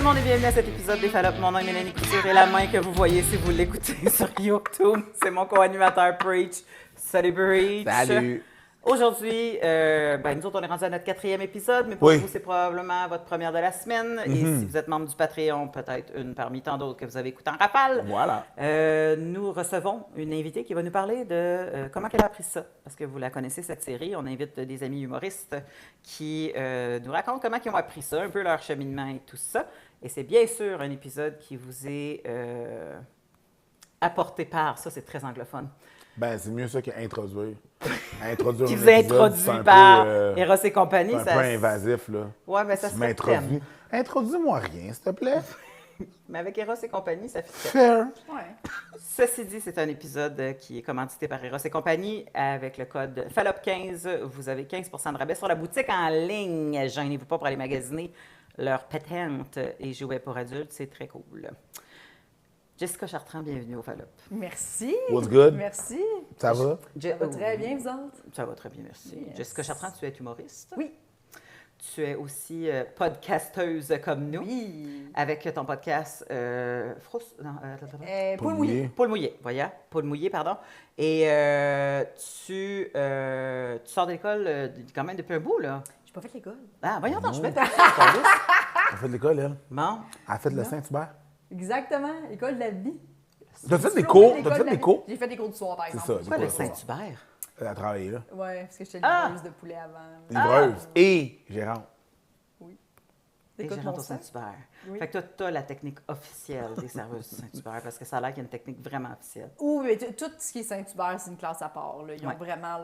le monde et bienvenue à cet épisode des Fallops. Mon nom est Mélanie Couture et la main que vous voyez si vous l'écoutez sur YouTube, c'est mon co-animateur Preach. Salut Preach! Salut! Aujourd'hui, nous autres, on est rendu à notre 4e épisode, mais pour vous, c'est probablement votre première de la semaine. Et si vous êtes membre du Patreon, peut-être une parmi tant d'autres que vous avez écouté en rafale. Voilà. Nous recevons une invitée qui va nous parler de comment elle a appris ça. Parce que vous la connaissez, cette série. On invite des amis humoristes qui nous racontent comment ils ont appris ça, un peu leur cheminement et tout ça. Et c'est bien sûr un épisode qui vous est apporté par, ça c'est très anglophone. Ben, c'est mieux ça qu'introduire. Introduire qui un vous a épisode, introduit c'est un par peu, Eros et compagnie. C'est un peu invasif, là. Ouais, mais ça Tu serait m'introduis. Introduis-moi rien, s'il te plaît. Mais avec Eros et compagnie, ça fait Fair. Ouais. Ceci dit, c'est un épisode qui est commandité par Eros et compagnie. Avec le code FALLOP15, vous avez 15% de rabais sur la boutique en ligne. Gênez-vous pas pour aller magasiner leur patente et jouets pour adultes. C'est très cool. Jessica Chartrand, bienvenue au Fallop. Merci. What's good? Merci. Ça va? Ça va très bien, vous autres? Ça va très bien, merci. Yes. Jessica Chartrand, tu es humoriste. Oui. Tu es aussi podcasteuse comme nous. Oui. Avec ton podcast Poule mouillée. Poule mouillée, voyez. Poule mouillée, pardon. Et tu sors de l'école quand même depuis un bout, là. J'ai pas fait l'école. Ah, voyons, attends, je vais Elle a fait de l'école, elle. Bon. Elle a fait de la Saint-Hubert. Exactement, l'école de la vie. T'as fait des cours? L'école T'as de fait la des vie. cours? J'ai fait des cours du soir, par C'est exemple. ça, Quoi, des le cours de Saint-Hubert? Elle a travaillé là. Ouais, parce que j'étais Ah! livreuse de poulet avant. Livreuse et gérante. Oui. Et Écoute gérante mon au sac. Saint-Hubert. Oui. Fait que toi, tu as la technique officielle des serveuses du Saint-Hubert, parce que ça a l'air qu'il y a une technique vraiment officielle. Oui, mais tout ce qui est Saint-Hubert, c'est une classe à part. Là. Ils ont Ouais. vraiment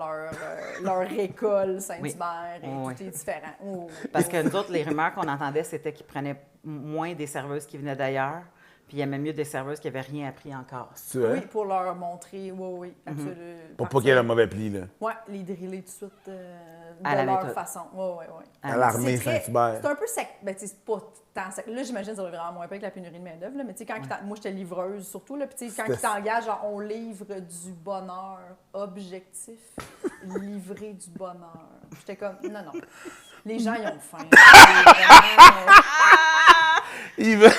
leur école Saint-Hubert et Oui. tout est différent. Oh. Parce que nous autres, les rumeurs qu'on entendait, c'était qu'ils prenaient moins des serveuses qui venaient d'ailleurs, puis il y avait même mieux des serveuses qui n'avaient rien appris encore. Tu vois? Oui, pour leur montrer, oui, absolument. Pour pas qu'il y ait le mauvais pli, là. Oui, les driller tout de suite À de la leur méthode. façon. Oui. À l'armée C'est très- Saint-Hubert. C'est un peu sec. Ben, c'est pas tant sec. Là, j'imagine que ça va vraiment moins pire que la pénurie de main-d'œuvre. Mais tu sais, quand moi, j'étais livreuse surtout. Là, puis tu sais, quand ils t'engagent, genre, on livre du bonheur. Objectif, livrer du bonheur. J'étais comme, non. Les gens, ils ont faim. Ils veulent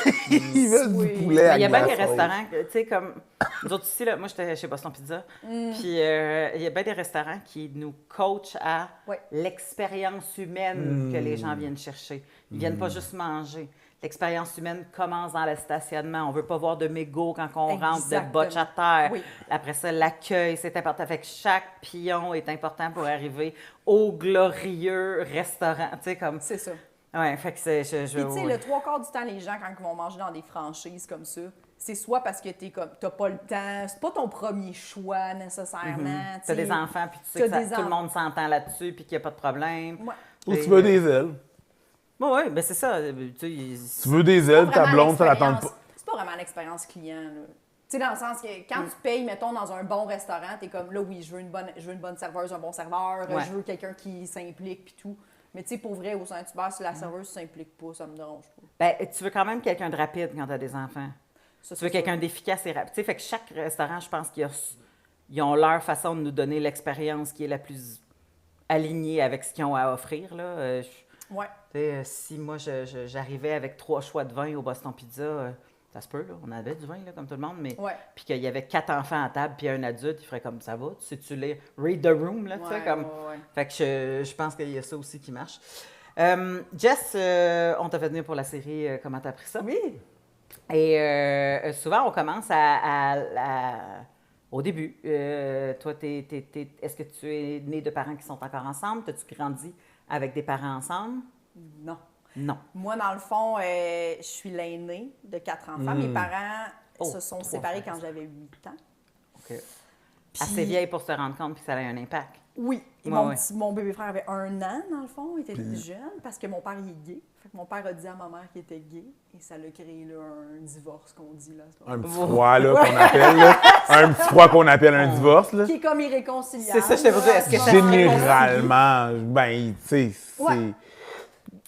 Oui. du poulet à Il y a bien des glace, restaurants, tu sais, comme nous autres ici, là, moi j'étais chez Boston Pizza, puis il y a bien des restaurants qui nous coachent à Ouais. l'expérience humaine que les gens viennent chercher. Ils viennent pas juste manger. L'expérience humaine commence dans le stationnement. On veut pas voir de mégots quand on rentre, de Exactement. botches à terre. Oui. Après ça, l'accueil, c'est important. Fait que chaque pion est important pour arriver au glorieux restaurant. Tu sais, comme... C'est ça. Ouais, fait que c'est... Puis, tu sais, le 3/4 du temps, les gens, quand ils vont manger dans des franchises comme ça, c'est soit parce que t'as pas le temps, c'est pas ton premier choix nécessairement. Tu as des enfants, puis tu sais que t'as des tout le monde s'entend là-dessus, puis qu'il n'y a pas de problème. Ouais. Ou tu veux des ailes. Oui, ben c'est ça. Tu veux des ailes, ta blonde, ça l'attend pas. C'est pas vraiment l'expérience client, là. Tu sais, dans le sens que quand tu payes, mettons, dans un bon restaurant, t'es comme, là, oui, je veux une bonne serveuse, un bon serveur, Ouais. je veux quelqu'un qui s'implique, puis tout. Mais tu sais, pour vrai, au Saint-Hubert, si la serveuse s'implique pas, ça me dérange pas. Ben, tu veux quand même quelqu'un de rapide quand tu as des enfants. Ça, Tu veux c'est quelqu'un sûr. d'efficace et rapide. Tu sais, fait que chaque restaurant, je pense qu'ils ont leur façon de nous donner l'expérience qui est la plus alignée avec ce qu'ils ont à offrir, là. Ouais. Tu sais, si moi, j'arrivais avec 3 choix de vin au Boston Pizza, ça se peut, là. On avait du vin, là, comme tout le monde, mais... Ouais. Puis qu'il y avait 4 enfants à table, puis un adulte, il ferait comme ça va. Tu sais-tu les read the room, là, tu sais, Ouais, comme... ouais. Fait que je pense qu'il y a ça aussi qui marche. Jess, on t'a fait venir pour la série Comment t'as appris ça? Oui. Et souvent, on commence au début. Toi, est-ce que tu es né de parents qui sont encore ensemble? T'as-tu grandi avec des parents ensemble? Non. Non. Moi, dans le fond, je suis l'aînée de 4 enfants. Mes parents Oh, se sont 3 séparés frères. quand j'avais 8 ans. OK. Assez vieille pour se rendre compte que ça avait un impact. Oui. Et Ouais, mon bébé frère avait 1 an, dans le fond. Il était plus jeune parce que mon père il est gay. Fait que mon père a dit à ma mère qu'il était gay. Et ça l'a créé là, un divorce qu'on dit. Là, à ce Un moment-là. petit froid, là, qu'on appelle, là. Un petit froid qu'on appelle un divorce, là. Qui est comme irréconciliable. C'est ça, je t'ai posé. Est-ce que ça- Généralement, ben, tu sais, c'est... Ouais.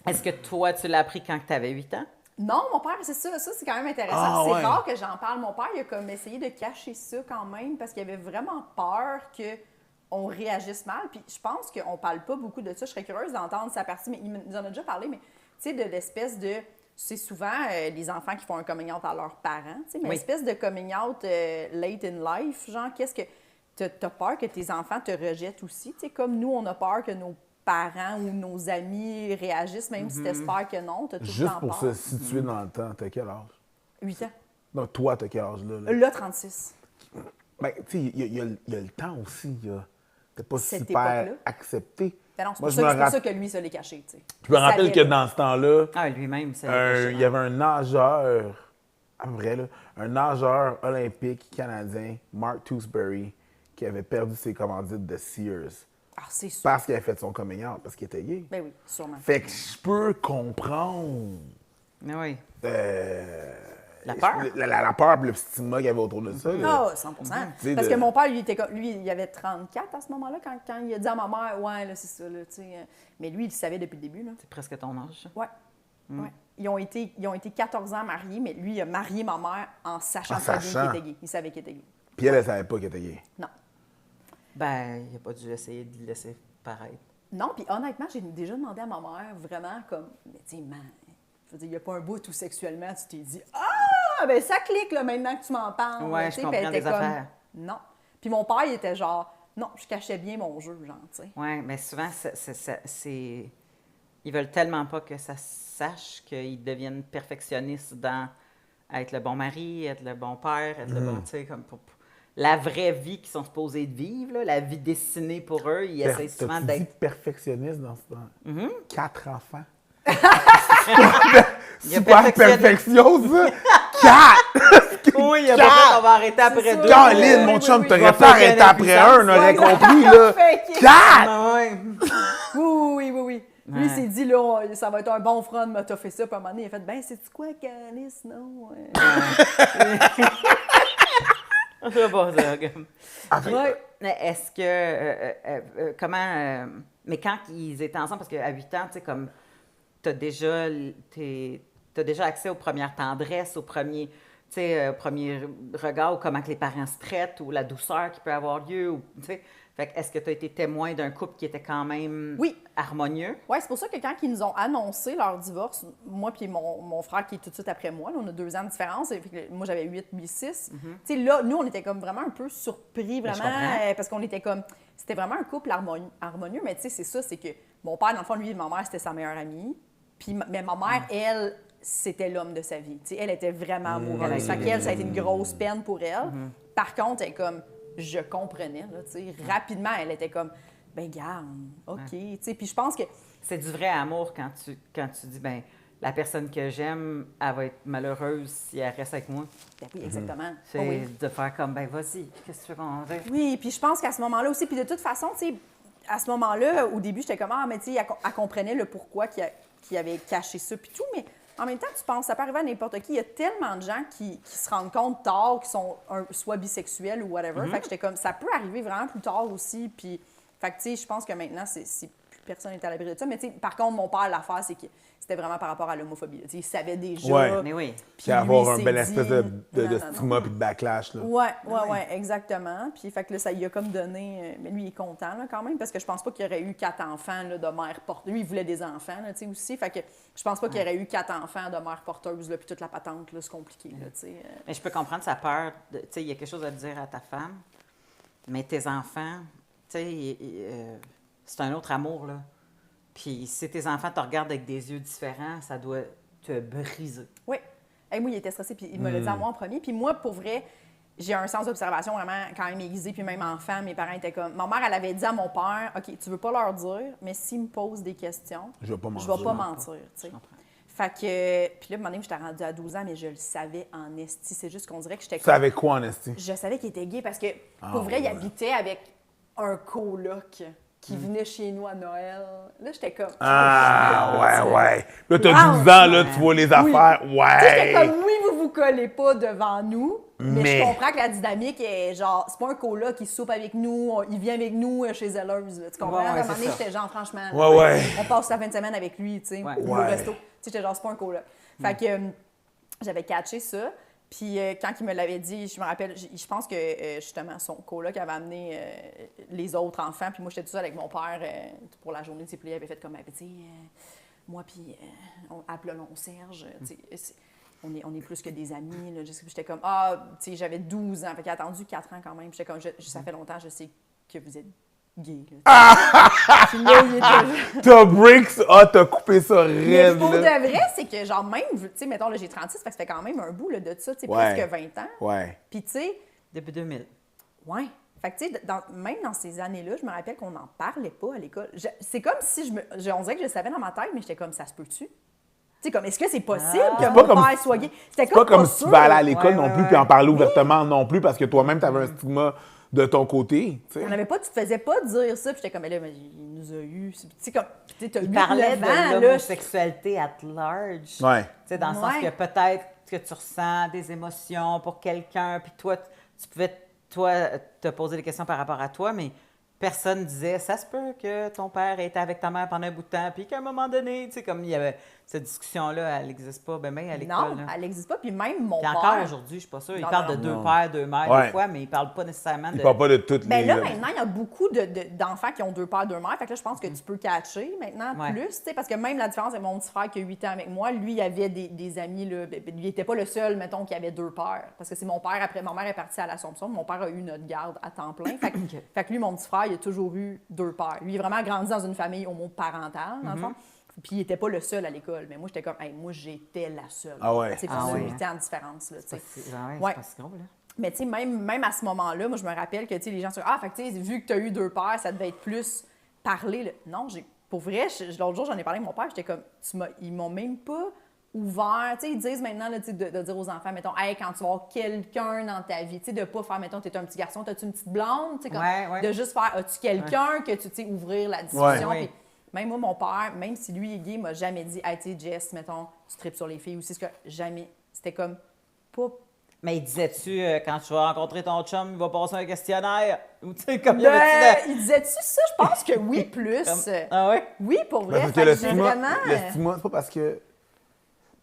Est-ce que toi, tu l'as appris quand tu avais 8 ans? Non, mon père, c'est ça. Ça, c'est quand même intéressant. Ah, C'est ouais. rare que j'en parle. Mon père, il a comme essayé de cacher ça quand même parce qu'il avait vraiment peur qu'on réagisse mal. Puis je pense qu'on parle pas beaucoup de ça. Je serais curieuse d'entendre sa partie, mais il nous en a déjà parlé, mais tu sais, de l'espèce de c'est souvent les enfants qui font un coming out à leurs parents, tu sais, mais Oui. espèce de coming out late in life, genre, qu'est-ce que... T'as peur que tes enfants te rejettent aussi, tu sais, comme nous, on a peur que nos parents ou nos amis réagissent, même si t'espères que non, t'as tout le Juste temps pour peur. se situer dans le temps, t'as quel âge? 8 ans. Donc, toi, t'as quel âge là? Là, 36. Ben, tu sais, il y a le temps aussi. T'es pas Cette super époque-là. accepté. Ben non, c'est Moi, pour, je me ça, c'est pour rappelle- ça que lui, ça l'est caché, tu sais. Je me Il rappelle savait, que là. dans ce temps-là, Ah, lui-même, c'est il y avait un nageur, à peu près, là, un nageur olympique canadien, Mark Tewksbury, qui avait perdu ses commandites de Sears Ah, c'est sûr. parce qu'il avait fait son coming out, parce qu'il était gay. Ben oui, sûrement. Fait que je peux comprendre Mais oui. la peur. La peur et le stigma qu'il y avait autour de ça. là. Ah, 100%. Tu sais, Parce de- que mon père, lui, il avait 34 à ce moment-là, quand il a dit à ma mère, ouais, là, c'est ça, là, tu sais. Mais lui, il le savait depuis le début, là. C'est presque ton âge. Ça. Ouais. Ouais. Ils ont été 14 ans mariés, mais lui, il a marié ma mère en sachant En très bien qu'il sachant. était gay. Il savait qu'il était gay. Puis elle savait pas qu'il était gay. Non. Ben, il n'a pas dû essayer de le laisser paraître. Non, puis honnêtement, j'ai déjà demandé à ma mère, vraiment, comme, mais tu sais, man, je veux dire, il n'y a pas un bout où sexuellement, tu t'es dit, ah, ben ça clique, là, maintenant que tu m'en parles. Ouais, tu sais, je puis elle comprends était des comme, affaires. non. Puis mon père, il était genre, non, je cachais bien mon jeu, genre, tu sais. Oui, mais souvent, c'est. Ils veulent tellement pas que ça se sache qu'ils deviennent perfectionnistes dans être le bon mari, être le bon père, être le bon, tu sais, comme pour la vraie vie qu'ils sont supposés de vivre, là, la vie destinée pour eux, ils essaient souvent T'as-tu dit d'être. perfectionniste dans ce temps? 4 enfants. Il y a Super perfection, ça! 4! Oui, il y a pas fait, on va arrêter après ça. deux. Caroline, oui, mon oui, chum, oui. t'aurais Je vais pas arrêté faire après une un, on aurait impuissance. compris, là! Fake. 4! Ah ouais. Oui, oui, oui, oui. Lui, il Ouais. s'est dit, là, ça va être un bon front de m'a fait ça. Puis à un moment donné, il a fait, ben, c'est-tu quoi, Calice, non? Je sais pas ça. comme. Ouais. Mais est-ce que. Comment. Mais quand ils étaient ensemble, parce qu'à 8 ans, tu sais, comme. T'as déjà accès aux premières tendresses, aux premiers. Tu sais, premier regard, ou comment que les parents se traitent, ou la douceur qui peut avoir lieu. Ou, tu sais. Fait que est-ce que tu as été témoin d'un couple qui était quand même Oui. harmonieux? Oui, c'est pour ça que quand ils nous ont annoncé leur divorce, moi puis mon frère qui est tout de suite après moi, là, on a 2 ans de différence, et puis moi j'avais 8, lui 6. Tu sais, là, nous, on était comme vraiment un peu surpris, Ben, je vraiment, comprends. parce qu'on était comme... C'était vraiment un couple harmonieux, mais tu sais, c'est ça, c'est que mon père, dans le fond, lui et ma mère, c'était sa meilleure amie. Puis, mais ma mère, elle, c'était l'homme de sa vie. Tu sais, elle était vraiment amoureuse. Fait qu'elle, ça a été une grosse peine pour elle. Par contre, elle est comme... Je comprenais, là, tu sais. Rapidement, elle était comme, ben garde, OK. Tu sais, puis je pense que... C'est du vrai amour quand tu dis, ben la personne que j'aime, elle va être malheureuse si elle reste avec moi. Ben oui, exactement. C'est Oh oui. de faire comme, ben vas-y, qu'est-ce que tu veux qu'on dise? Oui, puis je pense qu'à ce moment-là aussi, puis de toute façon, tu sais, à ce moment-là, au début, j'étais comme, ah, mais tu sais, elle comprenait le pourquoi qu'il avait caché ça, puis tout, mais en même temps, tu penses, ça peut arriver à n'importe qui. Il y a tellement de gens qui se rendent compte tard qu'ils sont soit bisexuels ou whatever. Fait que j'étais comme, ça peut arriver vraiment plus tard aussi, puis, fait que tu sais, je pense que maintenant, plus personne n'est à l'abri de ça, mais tu sais, par contre, mon père, l'affaire, c'est que c'était vraiment par rapport à l'homophobie. Tu sais, il savait déjà. Ouais. Mais oui. Puis avoir un lui, bel s'est espèce dit, de non, non, stigma puis de backlash, là. Ouais, exactement. Puis, fait que là, ça lui a comme donné. Mais lui, il est content, là, quand même, parce que je pense pas qu'il y aurait eu 4 enfants là, de mère porteuse. Lui, il voulait des enfants, là, tu sais, aussi. Fait que je pense pas qu'il y aurait eu 4 enfants de mère porteuse, là, puis toute la patente, là, c'est compliqué, là, tu sais. Mais je peux comprendre sa peur. Tu sais, il y a quelque chose à dire à ta femme, mais tes enfants, tu sais, c'est un autre amour, là. Puis si tes enfants te regardent avec des yeux différents, ça doit te briser. Oui. Hey, moi, il était stressé, puis il me l'a dit à moi en premier. Puis moi, pour vrai, j'ai un sens d'observation vraiment quand même aiguisé, puis même enfant, mes parents étaient comme... Ma mère, elle avait dit à mon père, OK, tu veux pas leur dire, mais s'ils me posent des questions, Je vais pas je mentir. vais pas mentir, tu sais. Je comprends. Fait que... Puis là, à un moment donné, j'étais rendue à 12 ans, mais je le savais en esti. C'est juste qu'on dirait que j'étais Tu savais quoi, en esti? Je savais qu'il était gay parce que, pour vrai, il habitait avec un coloc qui venait chez nous à Noël. Là, j'étais comme... Ah, ouais. Là, t'as Wow. 12 ans, là, tu vois les affaires. Tu sais, j'étais Ouais. comme, oui, vous collez pas devant nous, mais Mais- je comprends que la dynamique est genre, c'est pas un coloc qui soupe avec nous, il vient avec nous chez Zelleuse, là, tu comprends? Ouais, à un moment c'est donné, ça. j'étais genre, franchement, Ouais. on passe la fin de semaine avec lui, tu sais, Ouais. ou au Ouais. resto. Tu sais, j'étais genre, c'est pas un coloc. Fait que j'avais catché ça. Puis quand il me l'avait dit, je me rappelle, je pense que justement son coloc avait amené les autres enfants. Puis moi, j'étais toute seule avec mon père pour la journée. Puis il avait fait comme, ben, tu sais, moi puis appelons Serge, tu sais, on est plus que des amis. Là. J'étais comme, tu sais, j'avais 12 ans. Fait qu'il a attendu 4 ans quand même. J'étais comme, ça fait longtemps, je sais que vous êtes gay. Puis là, il était... T'as breaks, t'as coupé ça Mais raide. pour de là. vrai, c'est que genre même, tu sais, mettons, là, j'ai 36, fait que ça fait quand même un bout là, de ça, tu sais, Ouais. presque 20 ans. Ouais. Puis tu sais, Depuis 2000. ouais. Fait que tu sais, même dans ces années-là, je me rappelle qu'on n'en parlait pas à l'école. C'est comme si on dirait que je le savais dans ma tête, mais j'étais comme, ça se peut-tu? Tu sais, comme, est-ce que c'est possible que C'est mon pas comme- père soit gay? C'était C'est pas comme pas si tu sûr. vas aller à l'école Ouais, non ouais, plus ouais. puis en parler ouvertement non plus parce que toi-même, t'avais un stigma de ton côté. Tu sais. On n'avait pas, tu te faisais pas dire ça, puis j'étais comme, mais là, mais il nous a eu. Tu sais, comme, tu sais, Il parlait 8-9 de ans, là. l'homosexualité at large. Ouais. Tu sais, dans le sens Ouais. que peut-être que tu ressens des émotions pour quelqu'un, puis toi, tu pouvais, toi, te poser des questions par rapport à toi, mais personne disait, ça se peut que ton père ait été avec ta mère pendant un bout de temps, puis qu'à un moment donné, tu sais, comme il y avait cette discussion-là, elle n'existe pas ben à l'école. Non, là. elle n'existe pas. Puis même mon Puis père. encore aujourd'hui, je suis pas sûre. Ils Non, parlent non, de deux non. pères, deux mères, Ouais. des fois, mais ils parlent pas nécessairement Il de... parle pas de toutes Ben les... là, maintenant, il y a beaucoup d'enfants qui ont deux pères, deux mères. Fait que là, je pense que tu peux catcher maintenant Ouais. plus, tu sais, parce que même la différence avec mon petit frère qui a 8 ans avec moi, lui, il avait des amis, là, lui, il n'était pas le seul, mettons, qui avait deux pères. Parce que c'est mon père, après, ma mère est partie à l'Assomption, mon père a eu notre garde à temps plein. Fait que lui, mon petit frère, il a toujours eu deux pères. Lui, il a vraiment grandi dans une famille homoparentale, dans le fond. Puis il n'était pas le seul à l'école. Mais moi, j'étais comme, hey, moi, j'étais la seule. Ah ouais. Tu sais, Ah c'est ouais. 8 ans de différence, là, tu sais. C'est ouais, Ouais. c'est pas si gros, là. Mais tu sais, même à ce moment-là, moi, je me rappelle que, tu sais, les gens se disent, fait que, tu sais, vu que tu as eu deux pères, ça devait être plus parler. Là. Non, pour vrai, l'autre jour, j'en ai parlé avec mon père, j'étais comme, ils m'ont même pas ouvert. Tu sais, ils disent maintenant, là, tu sais, de dire aux enfants, mettons, hey, quand tu vas avoir quelqu'un dans ta vie, tu sais, de pas faire, mettons, tu es un petit garçon, t'as-tu une petite blonde, tu sais, comme, Ouais. de juste faire, as-tu quelqu'un que tu sais, ouvrir la discussion. Ouais. Puis même moi, mon père, même si lui est gay, m'a jamais dit, hey, tu sais, Jess, mettons, tu tripes sur les filles, ou c'est ce que jamais. C'était comme, pas. Mais disais-tu, quand tu vas rencontrer ton chum, il va passer un questionnaire? Ou tu sais, comme il y avait-tu de... Il disait-tu ça? Je pense que oui, plus. Ah ouais? Oui, pour vrai. Parce que Fait le que j'ai stigma, vraiment... le stigma, c'est pas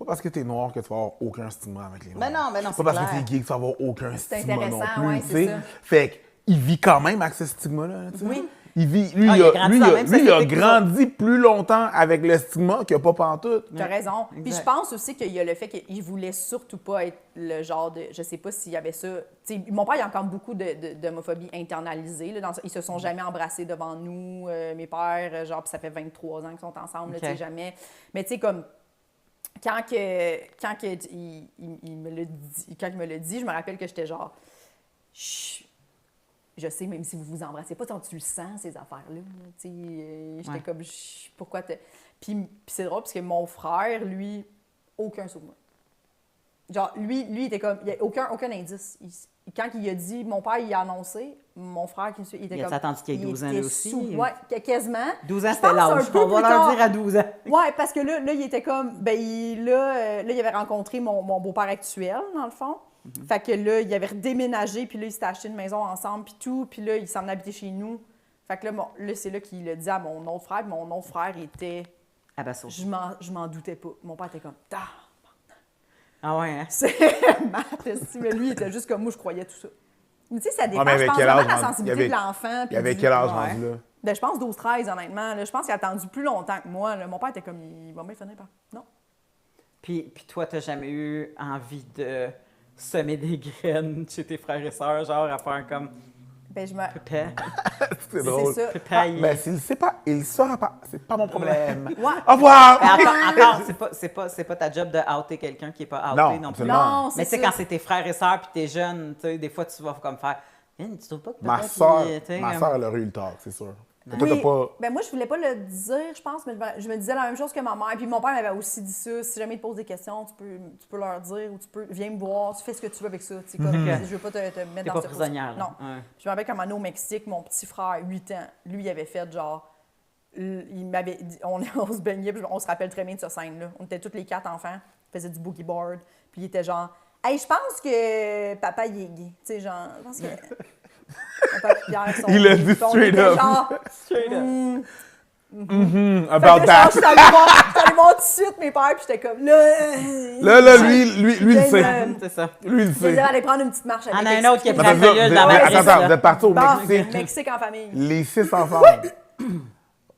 parce que t'es noir que tu vas avoir aucun stigma avec les noirs. Mais non, C'est c'est pas parce que clair. t'es gay que tu vas avoir aucun stigma non intéressant, plus. ouais, tu c'est sais. ça. Fait qu'il vit quand même avec ce stigma-là. Tu sais. Oui. Il vit, lui, Ah, il a grandi dans la même lui, il a société que nous grandi plus longtemps avec le stigma que pas pantoute. T'as raison. Puis exact. je pense aussi qu'il y a le fait qu'il voulait surtout pas être le genre de... Je sais pas s'il y avait ça... Tu sais, mon père, il y a encore beaucoup d'homophobie internalisée. Là, ils se sont jamais embrassés devant nous. Mes pères, genre, puis ça fait 23 ans qu'ils sont ensemble, là, Ok. tu sais, jamais. Mais tu sais, comme... Quand il me l'a dit, je me rappelle que j'étais genre... Chut, je sais, même si vous vous embrassez pas, tu le sens, ces affaires-là. Tu sais, j'étais Ouais. comme, pourquoi te... Puis c'est drôle, parce que mon frère, lui, aucun souvenir. Genre, lui, il était comme, il n'y a aucun indice. Quand il a dit, mon père, il a annoncé, mon frère, il était Il a comme... attendu qu'il ait 12 ans, lui était aussi? Oui, quasiment. 12 ans, Je c'était pense l'âge. un peu On va plus leur tard. dire à 12 ans. Oui, parce que là, il était comme, ben, là, il avait rencontré mon beau-père actuel, dans le fond. Fait que là, il avait redéménagé, puis là, il s'était acheté une maison ensemble, puis tout, puis là, il s'en habité chez nous. Fait que là, c'est là qu'il le dit à mon autre frère, puis mon autre frère était... Ah ben ça. Je m'en doutais pas. Mon père était comme, Ah ouais, hein? c'est maths, mais lui, il était juste comme moi, je croyais tout ça. Mais tu sais, ça dépend, mais je avec pense, quel vraiment âge de la rendu- sensibilité il y de avait- l'enfant. Il puis avait du- quel âge Ouais. rendu là? Ben, je pense 12-13, honnêtement. Là, je pense qu'il a attendu plus longtemps que moi. Là. Mon père était comme, il va bien finir par... Non. Puis toi, t'as jamais eu envie de semer des graines chez tes frères et sœurs, genre à faire comme Ben, je me... pépé, C'est drôle. C'est ça. pépé. Mais s'il sait pas, il saura pas. C'est pas mon problème. Ouais. Au revoir! Encore, c'est pas ta job de outer quelqu'un qui est pas outé Non, non plus. absolument. Non, Mais c'est tu sais, ça. quand c'est tes frères et sœurs puis t'es jeune, tu sais, des fois, tu vas comme faire Hein, tu trouves pas que Ma peut-être soeur, tu sais, ma comme- soeur, elle aurait eu le tort, c'est sûr. Mais Oui. toi, t'as pas... Ben moi, je voulais pas le dire, je pense, mais je me disais la même chose que ma mère. Puis mon père m'avait aussi dit ça. Si jamais ils te posent des questions, tu peux leur dire ou viens me voir, tu fais ce que tu veux avec ça. Tu sais, comme, je veux pas te mettre T'es dans pas cette prisonnière, là. Non. Ouais. Je me rappelle quand on est au Mexique, mon petit frère, 8 ans, lui, il avait fait genre... Il m'avait dit, on se baignait, puis on se rappelle très bien de cette scène-là. On était tous les 4 enfants, on faisait du boogie board, puis il était genre... Hey, je pense que papa, il est gay. Tu sais, genre, je pense que... Papa et Pierre sont Il a gays. dit Puis on straight était up. genre, Straight up. About fait que, genre, that. je suis allée voir tout de suite mes pères, puis j'étais comme, là... Là, lui, il Viens, sait. C'est ça. Lui, il Je sait. disais, aller prendre une petite marche avec On a un autre qui est Attends, prêt à vous dans ma êtes- crise, attends, là. vous êtes partis au Bon, Mexique. Mexique en famille. Les 6 ensemble.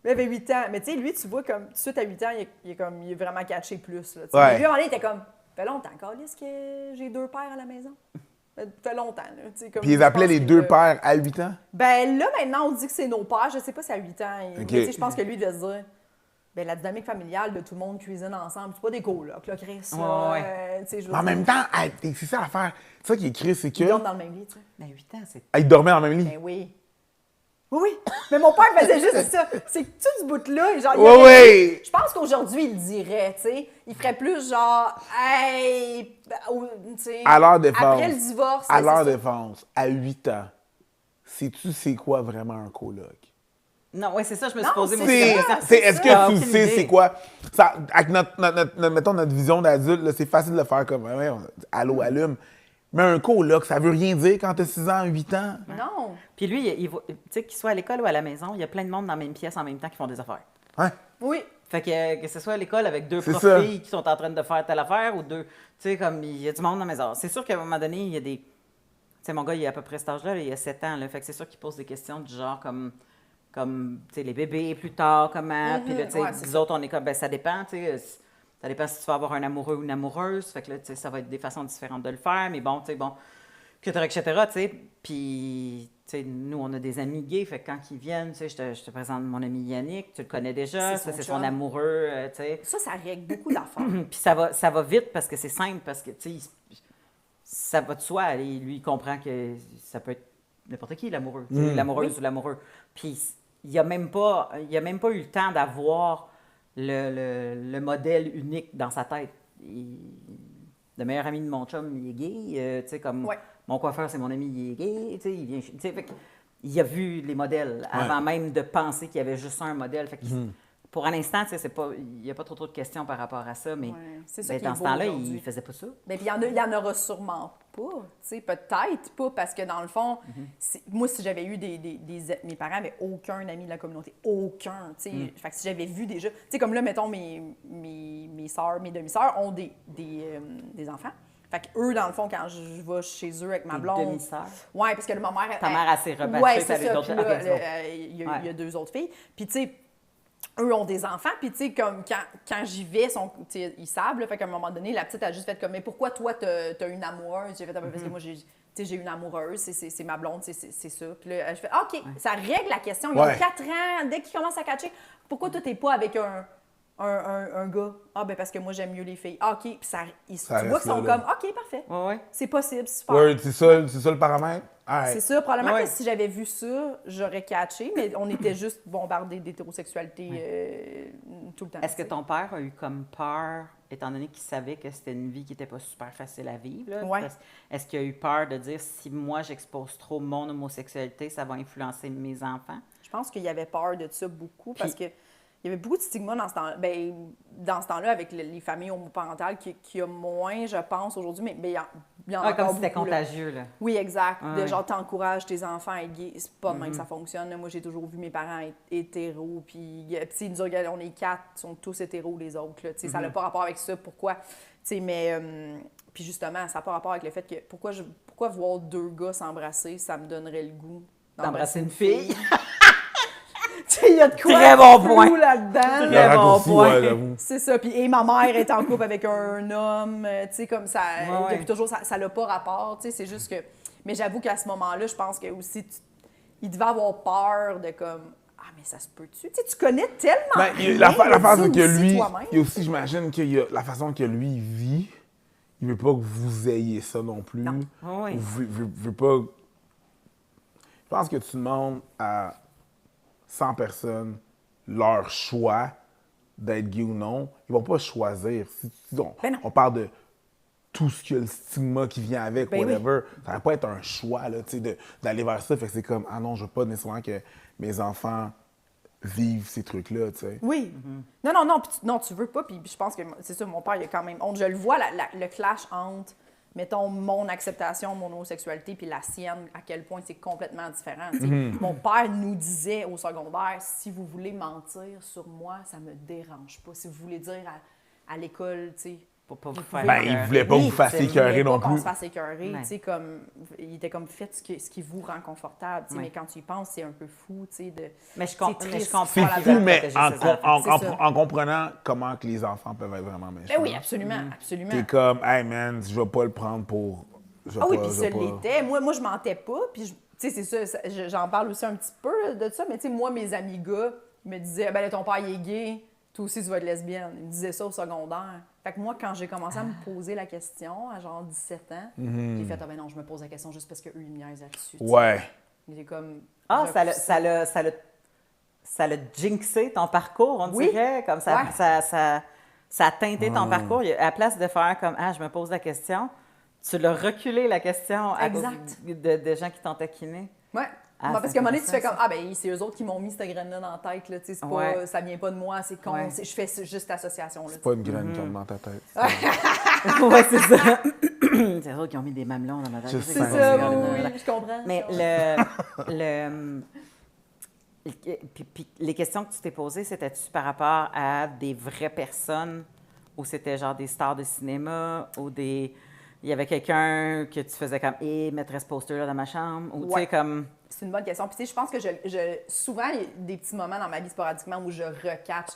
Il avait 8 ans. Mais tu sais, lui, tu vois, comme, tout de suite à 8 ans, il est vraiment catché plus. Là, Ouais. Lui, à un moment donné, il était comme, ça fait longtemps, Calisse, que j'ai 2 pères à la maison. Ça fait longtemps, là. Comme, Puis ils je appelaient pense les que, 2 pères à 8 ans? Ben là, maintenant, on dit que c'est nos pères. Je sais pas si à 8 ans. OK. Mais tu sais, je pense que lui, il devait se dire, ben la dynamique familiale de tout le monde cuisine ensemble. C'est pas des colocs, là, Chris. Là, Ouais. tu sais, je veux Mais en dire, même temps, hey, c'est ça l'affaire. C'est ça qui est Chris, c'est que. ils dorment dans le même lit, tu sais. Ben, 8 ans, c'est. Ils dormaient dans le même lit. Ben oui. Oui, oui. Mais mon père faisait juste ça. C'est que tout ce bout-là, genre, il Oui, aurait- oui. je pense qu'aujourd'hui, il le dirait, tu sais. Il ferait plus genre, hey, tu sais. À leur défense. Après le divorce, À c'est leur ça. défense, à 8 ans, sais-tu c'est quoi vraiment un coloc? Non, ouais, c'est ça, je me suis Non, posé moi c'est aussi la ça. question. Est-ce ça. que tu Aucune sais idée. c'est quoi? Ça, avec mettons, notre vision d'adulte, là, c'est facile de le faire comme ouais, allô, allume. Mais un coloc, ça veut rien dire quand t'as 6 ans, 8 ans. Non. Puis lui, tu sais, qu'il soit à l'école ou à la maison, il y a plein de monde dans la même pièce en même temps qui font des affaires. Hein? Oui. Fait que ce soit à l'école avec 2 C'est profs ça. filles qui sont en train de faire telle affaire ou 2, tu sais, comme il y a du monde dans la maison. C'est sûr qu'à un moment donné, il y a des. Tu sais, mon gars, il a à peu près cet âge-là, là, il a 7 ans, là, fait que c'est sûr qu'il pose des questions du genre comme tu sais, les bébés plus tard, comment. Puis là, tu sais, Ouais, c'est nous autres, on est comme, ben ça dépend, tu sais. Ça dépend si tu vas avoir un amoureux ou une amoureuse. Fait que là, tu sais, ça va être des façons différentes de le faire, mais bon, tu sais, bon, etc., tu sais. Puis, tu sais, nous, on a des amis gays, fait que quand ils viennent, tu sais, je te présente mon ami Yannick, tu le connais déjà, C'est ça, son c'est son chum. amoureux, tu sais. Ça règle beaucoup d'affaires. Puis ça va vite parce que c'est simple, parce que, tu sais, ça va de soi. Et lui, il comprend que ça peut être n'importe qui, l'amoureux, tu sais, l'amoureuse ou l'amoureux. Puis il n'y a même pas eu le temps d'avoir le modèle unique dans sa tête. Le meilleur ami de mon chum, il est gay, tu sais, comme Ouais. mon coiffeur, c'est mon ami, il est gay, tu sais, il vient, tu sais, fait que il a vu les modèles avant même de penser qu'il y avait juste un modèle. Fait que pour un instant, tu sais, il n'y a pas trop de questions par rapport à ça, mais Ouais, c'est ça ben, qui est dans ce beau temps-là, aujourd'hui. il faisait pas ça. Mais puis il y en aura sûrement pas, tu sais, peut-être pas, parce que dans le fond, moi, si j'avais eu mes parents n'avaient aucun ami de la communauté, aucun, tu sais. Fait que si j'avais vu déjà, tu sais, comme là, mettons, mes sœurs, mes demi-sœurs ont des enfants. Fait que eux, dans le fond, quand je vais chez eux avec ma Tes blonde... demi-sœurs? Oui, parce que ma mère... Ta mère, elle s'est rebattue, Ouais, t'as c'est eu ça. d'autres- Puis là, Ok, c'est bon. il y a Ouais. 2 autres filles. Puis, tu sais, eux ont des enfants, puis tu sais, comme quand j'y vais, ils savent, là, fait qu'à un moment donné, la petite a juste fait comme, mais pourquoi toi, t'as une amoureuse? J'ai fait, parce que moi, j'ai une amoureuse, c'est ma blonde, c'est ça. Puis là, je fais, OK, ça règle la question. Ils ont Ouais. 4 ans, dès qu'ils commencent à catcher, pourquoi toi, t'es pas avec un gars? Ah, ben parce que moi, j'aime mieux les filles. Ah, OK, puis tu vois reste qu'ils sont là. comme, OK, parfait. Ouais, ouais. C'est possible, c'est super. Word, c'est ça le paramètre? Alright. C'est ça. Probablement Ouais. que si j'avais vu ça, j'aurais catché, mais on était juste bombardés d'hétérosexualité tout le temps. Est-ce que ton père a eu comme peur, étant donné qu'il savait que c'était une vie qui n'était pas super facile à vivre? Là? Ouais. Est-ce qu'il a eu peur de dire, si moi j'expose trop mon homosexualité, ça va influencer mes enfants? Je pense qu'il y avait peur de ça beaucoup parce que il y avait beaucoup de stigma dans ce temps-là. Ben, dans ce temps-là, avec les familles homoparentales, qui a moins, je pense, aujourd'hui, mais il y en a Ah, comme encore si c'était beaucoup, là. contagieux, là. Oui, exact. Ouais. De genre, t'encourages tes enfants à être gays. C'est pas de même que ça fonctionne. là. Moi, j'ai toujours vu mes parents être hétéros. Puis, ils nous regardent, on est 4, ils sont tous hétéros, les autres. Là. Ça n'a pas rapport avec ça. Pourquoi? Mais, puis justement, ça n'a pas rapport avec le fait que pourquoi voir 2 gars s'embrasser, ça me donnerait le goût D'embrasser une fille. Il y a de quoi Très bon flou point. là-dedans. Le Très bon raccourci, point. ouais, j'avoue. C'est ça. Puis, et ma mère est en couple avec un homme. Tu sais, comme ça. Ouais. Depuis toujours, ça n'a pas rapport. Tu sais, c'est juste que. Mais j'avoue qu'à ce moment-là, je pense que aussi, il devait avoir peur de comme. Ah, mais ça se peut-tu? Tu sais, tu connais tellement. Ben, rien l'affaire, de ça c'est que aussi lui, toi-même. il y a aussi, j'imagine, qu'il y a la façon que lui il vit, il veut pas que vous ayez ça non plus. Non. Oui. Il veut pas. Je pense que tu demandes à 100 personnes leur choix d'être gay ou non, ils vont pas choisir. Ben non. On parle de tout ce que le stigma qui vient avec, Ben whatever. Ça va pas être un choix là, d'aller vers ça. Fait que c'est comme, ah non, je veux pas nécessairement que mes enfants vivent ces trucs-là, tu sais. Oui. Non, tu veux pas. Puis je pense que c'est ça, mon père, il a quand même honte. Je le vois, le clash entre, mettons, mon acceptation, mon homosexualité, puis la sienne, à quel point c'est complètement différent. tu sais. Mon père nous disait au secondaire, si vous voulez mentir sur moi, ça me dérange pas. Si vous voulez dire à l'école, tu sais, pour pas vous faire Ben, il voulait pas vous fassiez écœurer non qu'on plus. se fasse écœurer, Ouais. tu sais, comme, il était comme, faites ce qui vous rend confortable, tu sais, Ouais. mais quand tu y penses, c'est un peu fou, tu sais, de... Mais je c'est comprends. triste. C'est Voilà, fou, de mais protéger en, ses enfants. C'est ça. en comprenant comment que les enfants peuvent être vraiment méchants. Ben oui, absolument, absolument. T'es comme, hey man, je vais pas le prendre pour. Je vais Ah oui, pas- puis je ça vais pas- l'était. Moi, je mentais pas, puis, tu sais, c'est ça, j'en parle aussi un petit peu de ça, mais tu sais, moi, mes amis gars me disaient, ben là, ton père, il est gay, toi aussi, tu vas être lesbienne. Ils me disaient ça au secondaire. Fait que moi, quand j'ai commencé à me poser la question, à genre 17 ans, j'ai fait, ah ben non, je me pose la question juste parce qu'eux, ils me niaisent là-dessus. tu sais. Ouais. J'ai comme... Ah, repoussé. ça l'a jinxé ton parcours, on Oui. dirait. Comme ça, Ouais. ça a teinté ton parcours. À la place de faire comme, je me pose la question, tu l'as reculé la question à cause Exact. de gens qui t'ont taquiné. Ouais. Ah, Moi, parce c'est qu'à un moment donné, tu fais intéressant, comme, ben c'est eux autres qui m'ont mis cette graine-là dans la tête, là, tu sais, c'est pas, Ouais. ça vient pas de moi, c'est con, Ouais. je fais juste association, là. C'est pas une graine qui tombe dans ta tête. Oui, c'est ça. C'est eux qui ont mis des mamelons dans ma tête. Je C'est sais. ça, Ouais. oui, je comprends. Mais puis les questions que tu t'es posées, c'était-tu par rapport à des vraies personnes ou c'était genre des stars de cinéma ou des... Il y avait quelqu'un que tu faisais comme « mettrais ce poster-là dans ma chambre » ou tu sais Ouais. comme... C'est une bonne question. Puis tu sais, je pense que souvent, il y a des petits moments dans ma vie sporadiquement où je recatch,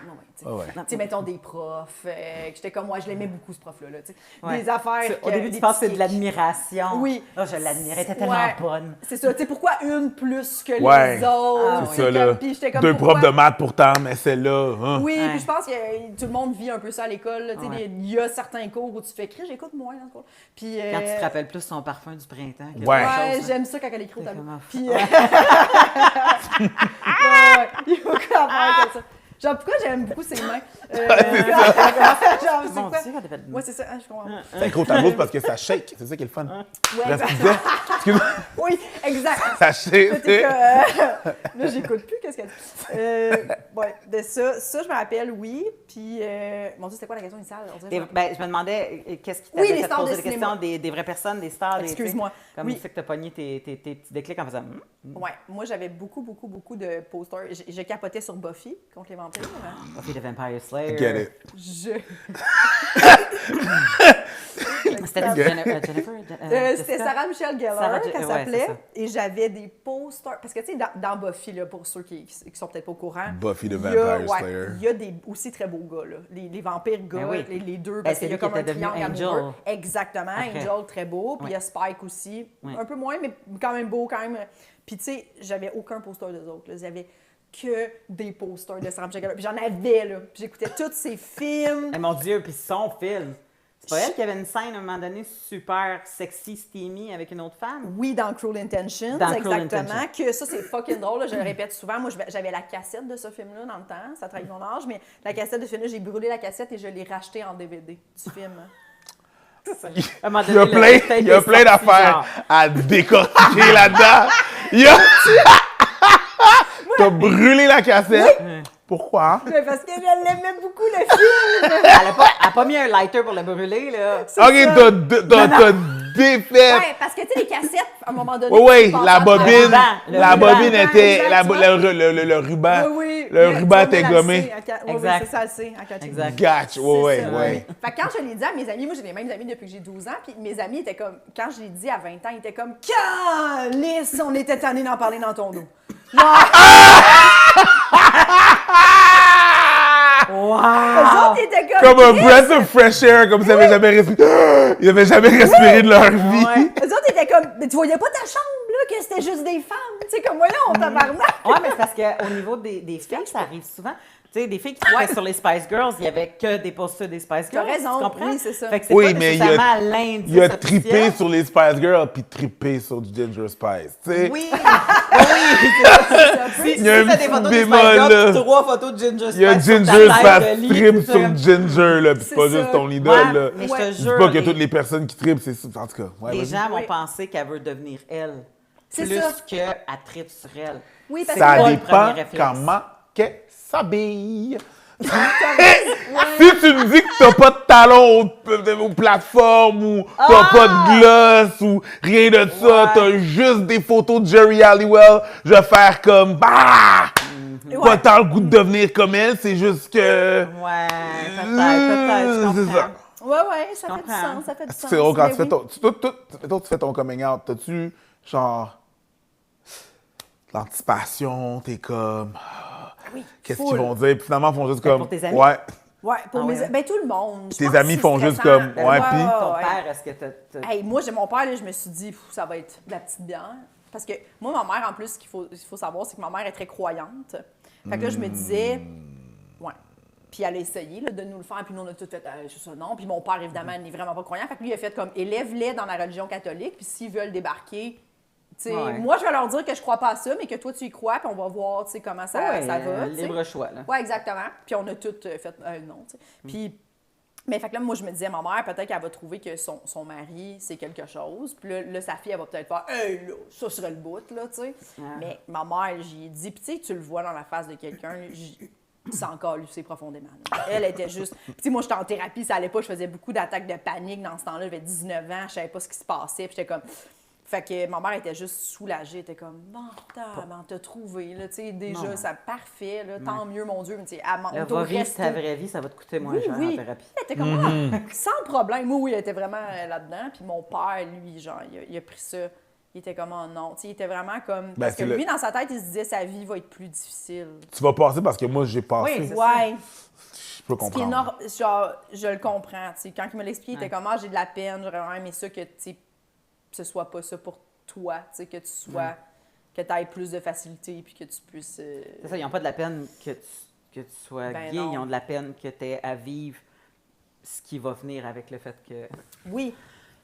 non, tu sais. Ah ouais. Tu sais, mettons des profs, que j'étais comme, moi, je l'aimais beaucoup, ce prof-là, là, tu sais. Ouais. Des affaires Au début, des tu penses que c'est petits de l'admiration. Oui. Oh, je l'admirais, elle était tellement Ouais. bonne. C'est ça, tu sais, pourquoi une plus que Ouais. les autres? Ah, C'est ça, là. Comme- puis j'étais comme, Deux pourquoi- profs de maths pourtant, mais celle-là. Hein. Oui, Ouais. puis je pense que tout le monde vit un peu ça à l'école, là, tu sais, Ouais. il y a certains cours où tu fais écrire, j'écoute moins dans ce cours. Puis, Quand tu te rappelles plus son parfum du printemps. que Ouais. d'autres Ouais, choses, hein. j'aime ça quand elle écrit au C'est tableau. comme, Puis, ouais, il y a beaucoup à faire comme ça. Genre, pourquoi j'aime beaucoup ses mains? Genre, c'est Mon quoi? Dieu, elle avait de Ouais, c'est ça, je comprends. C'est gros tableau parce que ça shake. C'est ça qui est le fun. Ouais, Bref, tu exact. disais, excuse-moi, Oui, exact. ça shake. Là, t'es comme, là, j'écoute plus, qu'est-ce qu'elle dit? Ouais, de ça, je me rappelle, oui. Puis, mon Dieu, c'était quoi la question initiale? On dirait que Ben, je me demandais, qu'est-ce qui Oui, t'avait les fait stars poser de des cinéma. questions, des vraies personnes, des stars, des... Excuse-moi. tu sais, Comme Oui. le fait que tu as pogné tes petits déclics en faisant... Ouais, moi, j'avais beaucoup de posters. Je capotais sur Buffy contre les vampires. Hein. Buffy the Vampire Slayer. Get it. C'était Jennifer? C'était Jessica? Sarah Michelle Gellar Sarah qu'elle ouais, s'appelait. c'est ça. Et j'avais des posters. Parce que, tu sais, dans Buffy, là, pour ceux qui sont peut-être pas au courant, Buffy the il y a- Vampire Slayer. il y a des aussi très beaux gars, là. Les vampires gars, Ben oui. les deux, Ben, parce c'est qu'il y a lui qui comme un était devenu triangle Angel. amoureux. Exactement, Après. Angel, très beau. Puis il y a Oui. Spike aussi, Oui. un peu moins, mais quand même beau, quand même. Puis, tu sais, j'avais aucun poster d'eux autres. Là. J'avais que des posters de Sarah Michelle Gellar. Puis j'en avais, là. Puis j'écoutais tous ces films. Eh, mon Dieu, puis son film. C'est pas elle qui avait une scène à un moment donné super sexy, steamy avec une autre femme? Oui, dans Cruel Intentions, Dans Cruel exactement. Intentions. Que ça, c'est fucking drôle. Là, je le répète souvent. Moi, j'avais la cassette de ce film-là dans le temps. Ça trahit mon âge. Mais la cassette de ce film-là, j'ai brûlé la cassette et je l'ai racheté en DVD du film. À un moment Il y a donné, le tape il y a est plein sorti, d'affaires genre. à décortiquer là-dedans. Il y a... T'as brûlé la cassette. Pourquoi? Mais parce que je l'aimais beaucoup, le film. Elle a pas mis un lighter pour le brûler, là. Ok, ça. t'as défait. Ouais, parce que, tu sais, les cassettes, à un moment donné... Oui, oui, tu passes la à bobine, travers. la ruban. bobine était, Exact, tu vois. le ruban, Oui, oui. le Mais ruban tu était vois, gommé. là, c'est- Oui, Exact. c'est ça, c'est à catcher. Exact. Gotch, C'est ouais, ça, ouais. oui. Fait que quand je l'ai dit à mes amis, moi j'ai les mêmes amis depuis que j'ai 12 ans, puis mes amis étaient comme, quand je l'ai dit à 20 ans, ils étaient comme, calice, on était tannés d'en parler dans ton dos. Wow! Eux autres, ils étaient comme. Comme un Chris! breath of fresh air, comme s'ils n'avaient jamais respiré. Ils n'avaient jamais respiré de leur vie. Ouais. Eux autres étaient comme, mais tu voyais pas ta chambre, là, que c'était juste des femmes. Tu sais, comme, voyons, tabarnak. Ouais, mais c'est parce qu'au niveau des filles, ça arrive souvent. Tu sais, des filles qui travaillent sur les Spice Girls, il n'y avait que des posters des Spice Girls. T'as raison, Tu comprends? oui, c'est ça. Fait que c'est Oui, pas mais nécessairement l'indice Il a officiel. trippé sur les Spice Girls puis trippé sur du Ginger Spice. Tu sais? Oui! oui! Si Il y a un t'as des petit photos des Spice bémol, Girls, là. puis 3 photos de Ginger Spice. Il y a sur ta Ginger tête Spice de lit, trip tout sur ça. Ginger, là, puis c'est C'est pas ça. juste ton idole, Ouais, là. mais je Ouais. te Je dis jure, pas que les- toutes les personnes qui trippent, c'est ça. En tout cas, ouais, les vas-y. gens vont Oui. penser qu'elle veut devenir elle. C'est Plus ça. qu'elle tripe sur elle. Oui, parce C'est Ça pas le dépend premier réflexe. comment qu'elle s'habille. que. Si tu me dis que t'as pas de talons aux plateformes ou t'as pas de gloss ou rien de ça, Ouais. t'as juste des photos de Jerry Halliwell, je vais faire comme bah! pas tant le goût de devenir comme elle, c'est juste que... Ouais, peut-être, je c'est ça. comprends. Ouais, ça fait du comprends. sens, ça fait du sens. C'est drôle quand Mais tu fais oui. tu fais ton coming out, t'as-tu, genre, l'anticipation, t'es comme... Oui, Qu'est-ce full. qu'ils vont dire? Puis finalement, ils font juste Ben, comme... pour tes amis? Ouais. Ouais, pour Ah mes ouais. ben tout le monde. Je Tes pense amis que c'est font juste stressant. comme, Ben ouais, oui, puis- ton ouais. père, est-ce que t'as... Hey, moi, j'ai mon père, là, je me suis dit, pff, ça va être de la petite bière. Parce que moi, ma mère, en plus, ce qu'il faut savoir, c'est que ma mère est très croyante. Fait que là, je me disais, ouais. Puis elle a essayé là, de nous le faire, puis nous, on a tout fait, c'est ça, non. Puis mon père, évidemment, n'est vraiment pas croyant. Fait que lui, il a fait comme, élève-les dans la religion catholique, puis s'ils veulent débarquer, tu sais, Ouais. moi, je vais leur dire que je crois pas à ça, mais que toi, tu y crois, puis on va voir, tu sais, comment ça va. tu sais. libre choix, là. Oui, exactement. Puis on a toutes fait non, tu sais. Puis, mais fait que là, moi, je me disais, ma mère, peut-être qu'elle va trouver que son mari, c'est quelque chose. Puis là, sa fille, elle va peut-être faire, hey, là, ça serait le bout, là, tu sais. Mais ma mère, j'y ai dit, puis tu sais, tu le vois dans la face de quelqu'un, c'est encore lucé profondément. Là. Elle était juste. Puis, tu sais, moi, j'étais en thérapie, ça allait pas, je faisais beaucoup d'attaques de panique dans ce temps-là. J'avais 19 ans, je savais pas ce qui se passait, puis j'étais comme. Fait que ma mère était juste soulagée, elle était comme, bon, t'as trouvé, là, tu sais, déjà, Non. ça parfait, là, tant mieux, mon Dieu, mais tu sais, elle Là, monte au va vivre resto. ta vraie vie, ça va te coûter moins cher en Oui, thérapie. elle était comme, sans problème. Oui, elle était vraiment là-dedans, puis mon père, lui, genre, il a pris ça, il était comme, oh non, tu sais, il était vraiment comme, parce que c'est lui, dans sa tête, il se disait, sa vie va être plus difficile. Tu vas passer parce que moi, j'ai passé. Oui, c'est Ouais. Je peux Ce qui est comprendre. genre, je le comprends, tu sais, quand il me l'expliquait, il était comme, j'ai de la peine, j'aurais vraiment aimé ça que, tu sais, ce soit pas ça pour toi, tu sais, que tu sois, que tu aies plus de facilité, puis que tu puisses... C'est ça, ils n'ont pas de la peine que tu sois Ben gay, non. ils ont de la peine que tu aies à vivre ce qui va venir avec le fait que... Oui,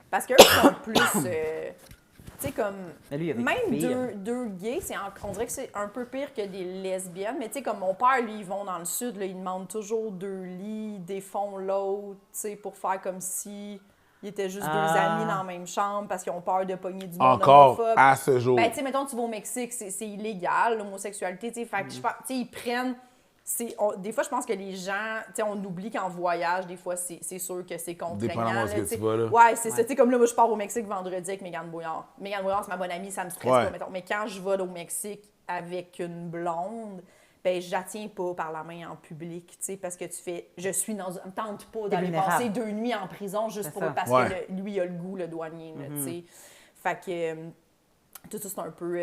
parce qu'eux sont plus, tu sais, comme... Mais lui, il a vécu Même pire. deux gays, on dirait que c'est un peu pire que des lesbiennes, mais tu sais, comme mon père, lui, ils vont dans le sud, là, ils demandent toujours 2 lits, défont l'autre, tu sais, pour faire comme si... Ils étaient juste 2 amis dans la même chambre parce qu'ils ont peur de pogner du monde Encore homophobe. à ce jour. Ben, tu sais, mettons, tu vas au Mexique, c'est illégal, l'homosexualité, tu sais. Fait que, je pense, tu sais, ils prennent... des fois, je pense que les gens, tu sais, on oublie qu'en voyage, des fois, c'est sûr que c'est contraignant. Dépendamment de ce que tu sais. tu vas, là. Ouais, c'est ça. Tu sais, comme là, moi, je pars au Mexique vendredi avec Mégane Brouillard. Mégane Brouillard, c'est ma bonne amie, ça me stresse Ouais. pas, mettons. Mais quand je vais au Mexique avec une blonde, ben je la tiens pas par la main en public, tu sais, parce que tu fais... Je suis dans... Me tente pas d'aller vulnérable. passer 2 nuits en prison juste C'est pour... ça. Parce Ouais. que lui, il a le goût, le douanier, là, tu sais. Fait que... tout ça, c'est un peu...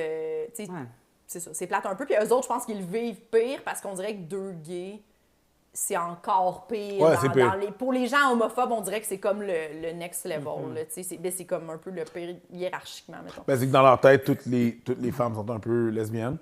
tu sais, Ouais. c'est ça, c'est plate un peu. Puis eux autres, je pense qu'ils le vivent pire parce qu'on dirait que 2 gays, c'est encore pire. Ouais, c'est pire. Pour les gens homophobes, on dirait que c'est comme le next level. Là, tu sais, c'est comme un peu le pire hiérarchiquement, mettons. Ben, c'est que dans leur tête, toutes les femmes sont un peu lesbiennes.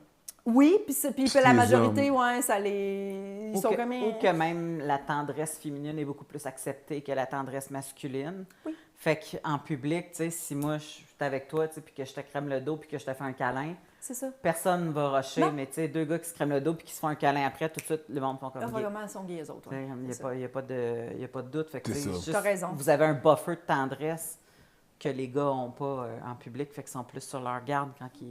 Oui, puis la les majorité, hommes. ouais, ça les... Ils sont comme... Ou que même la tendresse féminine est beaucoup plus acceptée que la tendresse masculine. Oui. Fait qu'en public, tu sais, si moi je suis avec toi, tu sais, puis que je te crème le dos, puis que je te fais un câlin, C'est ça. personne ne va rusher, Non. mais tu sais, 2 gars qui se crèment le dos puis qui se font un câlin après, tout de suite, le monde font comme Là, gay. vraiment, elles sont gays, les autres. Tu sais, ouais. Il n'y C'est ça. a, pas de doute. Fait que, C'est tu sais, ça. juste, T'as raison. Vous avez un buffer de tendresse que les gars n'ont pas en public, fait qu'ils sont plus sur leur garde quand ils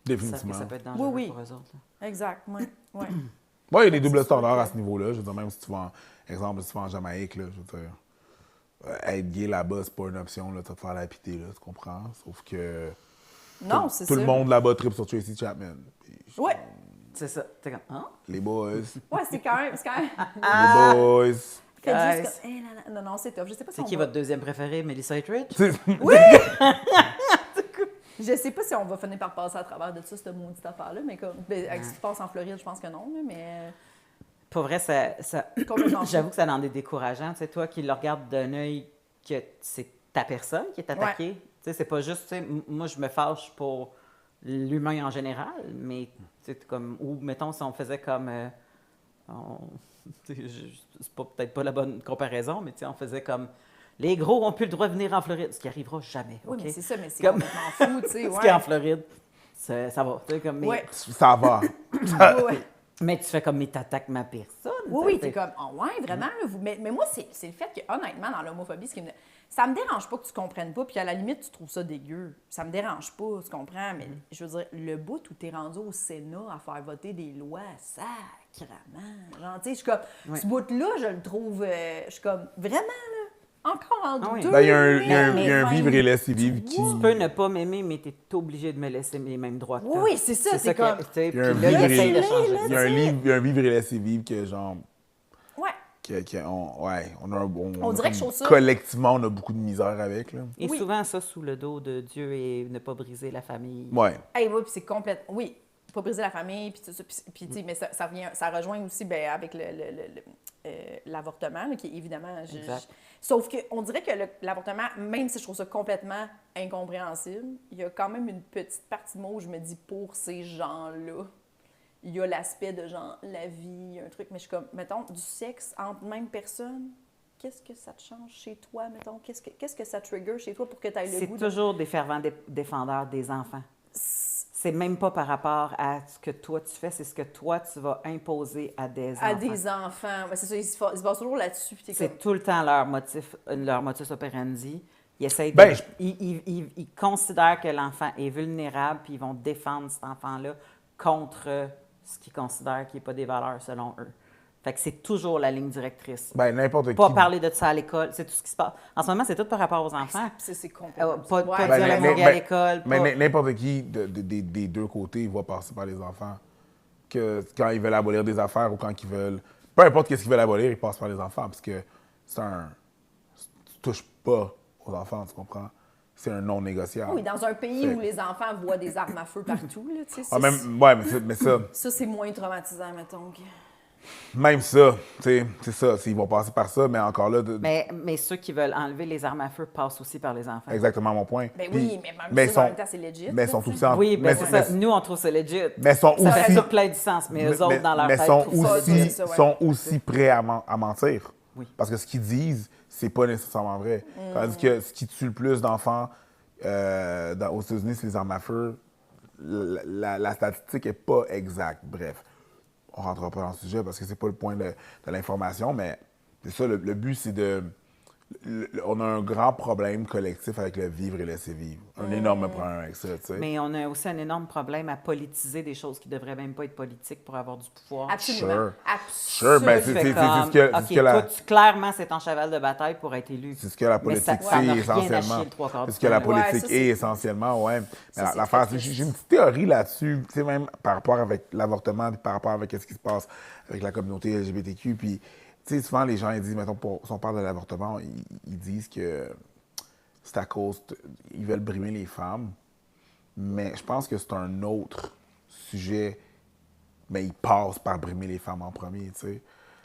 savent que Définitivement. ça peut être dangereux Oui. pour eux autres. là. Exact, oui. Ouais. Bon, il y a des doubles C'est sûr standards que- à ce niveau-là. Je veux dire, même si tu vas exemple, si tu vas en Jamaïque, là, je veux dire, être gay là-bas, c'est pas une option, là, tu vas te faire la pitié, là, tu comprends? Sauf que Non, c'est ça. tout le monde là-bas tripe sur Tracy Chapman. Puis, Ouais. C'est ça. T'es comme, hein? les boys, Ouais, c'est quand même... les boys. Faites Guys. juste comme... Eh, non, c'est top. Je sais pas si C'est on qui va... votre deuxième préféré, Melissa Etheridge? Je sais pas si on va finir par passer à travers de ça, cette maudite affaire-là, mais comme... Ben, avec ce qui se passe en Floride, je pense que non, là, mais... Pour vrai, ça Complètement. j'avoue que ça en est décourageant. Tu sais, toi qui le regardes d'un œil que c'est ta personne qui est attaquée. Tu sais, c'est pas juste, tu sais, moi je me fâche pour l'humain en général, mais tu sais, comme, ou mettons si on faisait comme, tu sais, c'est peut-être pas la bonne comparaison, mais tu sais, on faisait comme, les gros ont plus le droit de venir en Floride, ce qui arrivera jamais. Oui, OK? mais c'est ça, mais c'est Comme- complètement fou, tu sais, Ce ouais. qui est en Floride, ça va. Tu sais, comme, mais, Ouais. Ça va. Ouais. mais tu fais comme, mais t'attaques ma personne. Oui, tu oui, sais, t'es comme, oh, ouais, vraiment, là, mais moi, c'est le fait que, honnêtement, dans l'homophobie, ça me dérange pas que tu comprennes pas, puis à la limite, tu trouves ça dégueu. Ça me dérange pas, tu comprends, mais je veux dire, le bout où t'es rendu au Sénat à faire voter des lois, sacrément. Genre, tu sais, je suis comme, ce bout-là, je le trouve, je suis comme, vraiment, là, Encore en Ah oui. deux. Ben, il y a un mais- vivre et laisser vivre qui. Tu peux ne pas m'aimer, mais tu es obligé de me laisser les mêmes droits que toi. Oui, c'est ça, c'est comme- tu sais, Il y a un puis là, vivre il essaye de et- changer il y ça. a un vivre et laisser vivre que, genre. Ouais. On dirait que je trouve ça- collectivement, on a beaucoup de misère avec, là. Et Oui. souvent, ça, sous le dos de Dieu et ne pas briser la famille. Ouais. Hey, oui, puis c'est complète. Oui, pas briser la famille, puis tout ça. Puis, tu sais, mais ça rejoint aussi avec l'avortement, là, qui est évidemment. Exact. Sauf qu'on dirait que l'avortement, même si je trouve ça complètement incompréhensible, il y a quand même une petite partie de moi où je me dis pour ces gens-là, il y a l'aspect de genre la vie, un truc, mais je suis comme, mettons, du sexe entre même personne. Qu'est-ce que ça te change chez toi, mettons? Qu'est-ce que ça trigger chez toi pour que tu aies le C'est goût toujours des fervents défendeurs des enfants. C'est même pas par rapport à ce que toi tu fais, c'est ce que toi tu vas imposer à des enfants. à des enfants? Ben, c'est ça, ils se basent toujours là-dessus. Puis t'es C'est comme, tout le temps leur motus operandi. Ils essayent de, Ben, ils considèrent que l'enfant est vulnérable, puis ils vont défendre cet enfant-là contre ce qu'ils considèrent qui n'est pas des valeurs selon eux. Fait que c'est toujours la ligne directrice. Ben, n'importe Pas qui. parler de ça à l'école, c'est tout ce qui se passe. En ce moment, c'est tout par rapport aux enfants. c'est complètement. Pas Ouais. dire Ben, le mot gay à l'école. mais pas- n'importe qui des deux côtés va passer par les enfants. Que quand ils veulent abolir des affaires ou quand ils veulent. Peu importe qu'est-ce qu'ils veulent abolir, ils passent par les enfants. Parce que c'est un. Tu touches pas aux enfants, tu comprends? C'est un non négociable. Oui, dans un pays Fait- où les enfants voient des armes à feu partout, là, tu sais. Ah, même, ouais, mais ça, Ça, c'est moins traumatisant, mettons. même ça, tu sais, c'est ça. Ils vont passer par ça, mais encore là. Mais ceux qui veulent enlever les armes à feu passent aussi par les enfants. Exactement mon point. Ben Puis- oui, mais même ça, en sont- même temps, c'est legit. Mais là, sont tu aussi sais. en. Oui, ben mais- c'est ça. Nous, on trouve ça legit. Mais sont Ça fait aussi. ça plein du sens, mais eux autres, dans leur mais tête, sont trouvent ça aussi- legit. ça, ouais. sont aussi prêts à mentir. Oui. Parce que ce qu'ils disent, c'est pas nécessairement vrai. Tandis que ce qui tue le plus d'enfants aux États-Unis, c'est les armes à feu. La statistique n'est pas exacte. Bref, on ne rentrera pas dans le sujet parce que c'est pas le point de l'information, mais c'est ça, le but, c'est de... On a un grand problème collectif avec le vivre et laisser vivre. Un énorme problème avec ça, tu sais. Mais on a aussi un énorme problème à politiser des choses qui ne devraient même pas être politiques pour avoir du pouvoir. Absolument. Sure. Absolument. Sure, ben, Tu c'est fais ce comme, que- c'est OK, ce que la- toi, clairement, c'est ton cheval de bataille pour être élu. C'est ce que la Mais politique ça n'a c'est rien à essentiellement. chier le trois quarts C'est du ce que la temps. politique Ouais, ça, est c'est- essentiellement, ouais. Ça, Mais c'est l'affaire, très j'ai triste. une petite théorie là-dessus, tu sais, même par rapport avec l'avortement, par rapport avec ce qui se passe avec la communauté LGBTQ. Puis, tu sais, souvent, les gens, ils disent, mettons, si on parle de l'avortement, ils disent que c'est à cause, ils veulent brimer les femmes. Mais je pense que c'est un autre sujet, mais ils passent par brimer les femmes en premier, tu sais.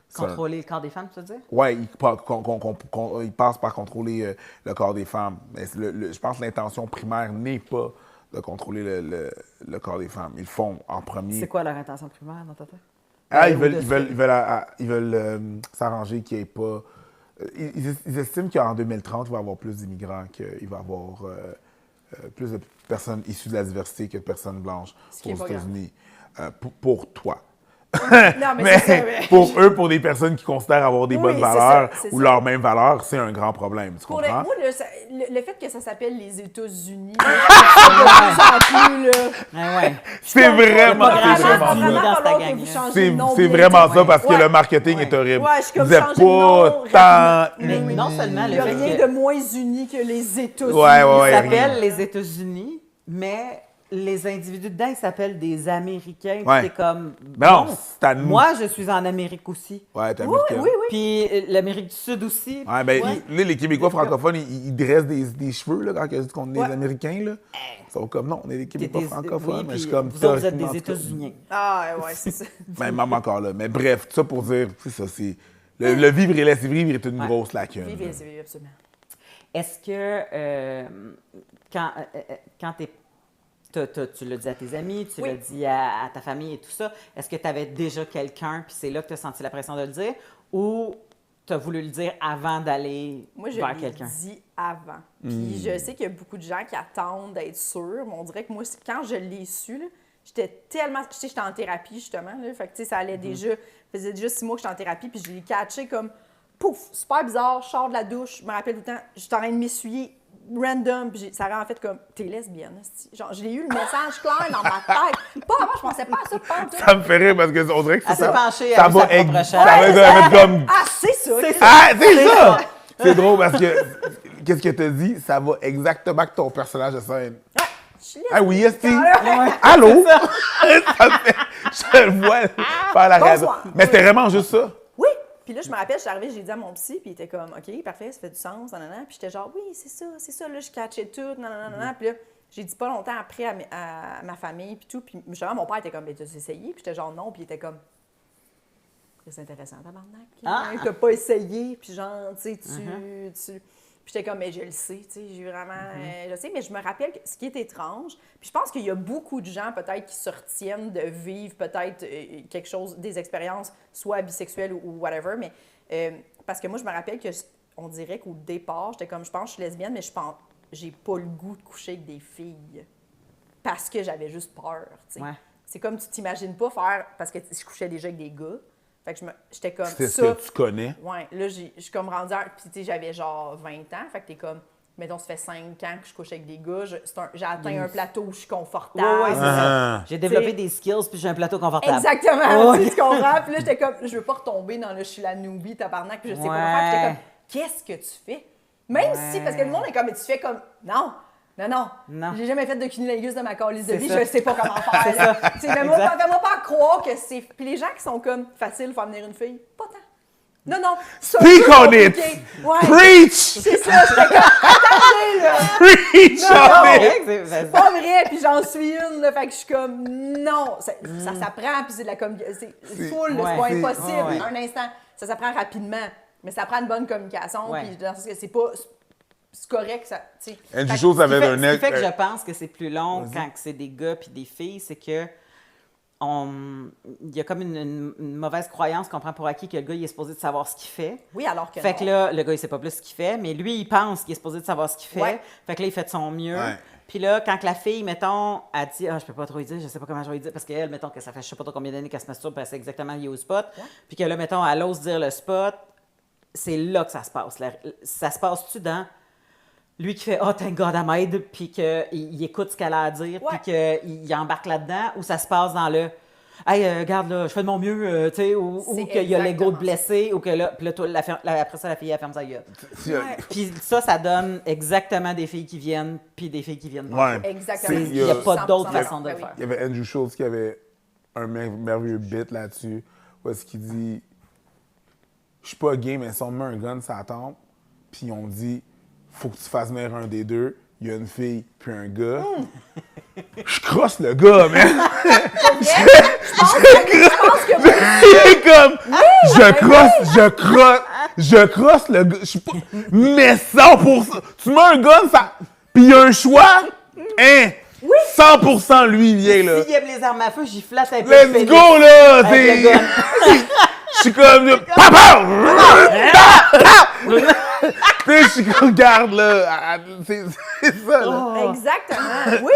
C'est un- Contrôler le corps des femmes, tu veux dire? oui, il passe par contrôler le corps des femmes. Mais je pense que l'intention primaire n'est pas de contrôler le corps des femmes. Ils le font en premier. C'est quoi leur intention primaire dans ta tête? Ah, ils Ou veulent, de ils veulent, ils veulent s'arranger qu'il n'y ait pas... Ils estiment qu'en 2030, il va y avoir plus d'immigrants, qu'il va y avoir plus de personnes issues de la diversité que de personnes blanches Ce qui est aux pas grave. États-Unis. Pour toi. Non, mais Mais c'est ça. mais- pour eux, pour des personnes qui considèrent avoir des Oui, bonnes c'est valeurs ça, c'est ou ça. leurs mêmes valeurs, c'est un grand problème. Tu Pour comprends? moi, le fait que ça s'appelle les États-Unis, là, de plus en plus, là. Ah ouais. C'est vraiment, pas c'est grand-chose vraiment d'uni ça. dans cette falloir que gang-là. vous changiez C'est de nom c'est bientôt. vraiment ça parce que Ouais. le marketing est Ouais. horrible. Ouais, je suis comme Vous êtes changer de nom pas tant rapidement. Mais unis. non seulement Il le n'y a fait rien que- de moins uni que les États-Unis. Ouais, ouais, ouais. Ils rien. s'appellent les États-Unis, mais les individus dedans, ils s'appellent des Américains. Puis Ouais. c'est comme. Mais non, bon, c'est à nous. moi, je suis en Amérique aussi. Ouais, t'es Oui, américaine. oui, oui. Puis l'Amérique du Sud aussi. Ouais, ben, Ouais. là, les Québécois francophones, ils dressent des cheveux là, quand ils disent qu'on est Ouais. des Américains. Là. Ils sont comme, non, on est des T'es Québécois des- francophones. oui, mais puis je suis comme, vous autres, vous êtes théoriquement, des en tout cas, États-Uniens. Ah, ouais, c'est ça. Ben, même encore là. Mais bref, tout ça pour dire, c'est ça, c'est... Le vivre et laisser vivre est une Ouais. grosse lacune. Vivez, là. vivez, absolument. Est-ce que quand tu l'as dit à tes amis, tu Oui. l'as dit à ta famille et tout ça, est-ce que tu avais déjà quelqu'un, puis c'est là que tu as senti la pression de le dire, ou tu as voulu le dire avant d'aller Moi, je vers l'ai quelqu'un? dit avant. Puis je sais qu'il y a beaucoup de gens qui attendent d'être sûrs, mais on dirait que moi, quand je l'ai su, là, j'étais tellement... Tu sais, j'étais en thérapie, justement. Là, fait que, tu sais, ça allait déjà... Ça faisait déjà 6 mois que j'étais en thérapie, puis je l'ai catché comme... Pouf! Super bizarre, je sors de la douche, je me rappelle tout le temps, j'étais en train de m'essuyer random, puis ça a en fait comme... T'es lesbienne, esti. Genre, je l'ai eu le message clair dans ma tête. Pas avant, je pensais pas à ça, pas en tout. Ça me fait rire parce qu'on dirait que Elle s'est penchée ça avec va sa propre ça chaise. va être comme... Ah, c'est ça! C'est Ah, c'est ça! C'est drôle parce que, qu'est-ce que t'as dit? Ça va exactement avec ton personnage de scène. Je suis Ah oui, Esti! Ouais. Allô? Je le vois faire la raison. Bonsoir. Mais c'était vraiment juste ça. Oui! Puis là, je me rappelle, je suis arrivée, j'ai dit à mon psy, puis il était comme, OK, parfait, ça fait du sens, nanana. Puis j'étais genre, oui, c'est ça, là, je catchais tout, nanana. Puis là, j'ai dit pas longtemps après à ma famille, puis tout. Puis justement, mon père était comme, ben, tu as essayé? Puis j'étais genre, non, puis il était comme, c'est intéressant, tabarnak. Hein? T'as pas essayé, puis genre, tu sais, tu. Puis j'étais comme, mais je le sais, tu sais, j'ai vraiment. Je sais, mais je me rappelle que ce qui est étrange, puis je pense qu'il y a beaucoup de gens, peut-être, qui se retiennent de vivre, peut-être, quelque chose, des expériences, soit bisexuelles ou whatever, mais. Parce que moi, je me rappelle on dirait qu'au départ, j'étais comme, je pense que je suis lesbienne, mais je pense, j'ai pas le goût de coucher avec des filles. Parce que j'avais juste peur, tu sais. Ouais. C'est comme, tu t'imagines pas faire. Parce que je couchais déjà avec des gars. Fait que j'étais comme C'est ce ça. que tu connais. Ouais, là, je suis comme rendue. Puis, tu sais, j'avais genre 20 ans. Fait que t'es comme, mettons, ça fait 5 ans que je couche avec des gars. J'ai atteint un plateau où je suis confortable. Ouais, c'est ça. J'ai développé T'sais- des skills, puis j'ai un plateau confortable. Exactement. Ouais. Tu comprends? Puis là, j'étais comme, je veux pas retomber dans le je suis la newbie, tabarnak, puis je sais pas comment faire. Puis j'étais comme, qu'est-ce que tu fais? Même si, parce que le monde est comme, mais tu fais comme, non. Non. J'ai jamais fait de cunilingus de ma calice de C'est vie, ça. je sais pas comment faire. C'est ça. Fais-moi Exact. pas croire que c'est. Puis les gens qui sont comme facile faire venir une fille, pas tant. Non. C'est un Speak peu on compliqué. it! Ouais. Preach! C'est ça, j'étais comme, attendez là! Preach Non, on non. it! C'est C'est pas vrai, puis j'en suis une, là, fait que je suis comme, non, ça s'apprend, puis c'est de la communication, c'est full, là, c'est pas ouais, impossible, ouais. un instant, ça s'apprend rapidement, mais ça prend une bonne communication, Ouais. puis dans le sens que c'est pas, c'est correct, ça, tu sais. Angie Fait que- Chose avait un Ce qui fait que ex. je pense que c'est plus long quand que c'est des gars puis des filles, c'est que il y a comme une mauvaise croyance qu'on prend pour acquis que le gars, il est supposé de savoir ce qu'il fait. Oui, alors que Fait non. que là, le gars, il sait pas plus ce qu'il fait, mais lui, il pense qu'il est supposé de savoir ce qu'il fait. Ouais. Fait que là, il fait de son mieux. Ouais. Puis là, quand que la fille, mettons, a dit « Ah, je peux pas trop lui dire, je sais pas comment je vais lui dire », parce qu'elle, mettons, que ça fait je sais pas trop combien d'années qu'elle se masturbe, puis elle sait exactement lié au spot. Puis que là, mettons, elle ose dire le spot, c'est là que ça se passe. Ça se passe-tu dans lui qui fait « Oh, thank God, I'm made », puis qu'il écoute ce qu'elle a à dire, Ouais. puis qu'il embarque là-dedans, ou ça se passe dans le « Hey, regarde, là, je fais de mon mieux, tu sais, ou C'est qu'il y a l'ego de exactement blessé, ou que là, puis là, après ça, la fille, elle ferme sa gueule. Ouais. Puis ça donne exactement des filles qui viennent, puis des filles qui viennent pas. Ouais. Exactement. Il n'y a pas 100% d'autre d'accord. façon de le Ben oui. faire. Il y avait Andrew Schultz qui avait un merveilleux bit là-dessus, où est-ce qu'il dit « Je suis pas gay, mais si on me met un gun, ça tombe. » Puis on dit « Faut que tu fasses venir un des deux. Il y a une fille, puis un gars. Je crosse le gars, man! Je pense que C'est comme, je crosse le gars. Je suis pas, mais 100%. Tu mets un gun, ça, puis il y a un choix, hein? 100% lui, il vient, là. S'il aime les armes à feu, j'y flatte un peu. Let's le pénis go, là! avec le gun. Je suis comme, là, tu sais, je suis comme, regarde, là. C'est ça, là. Exactement. Oui,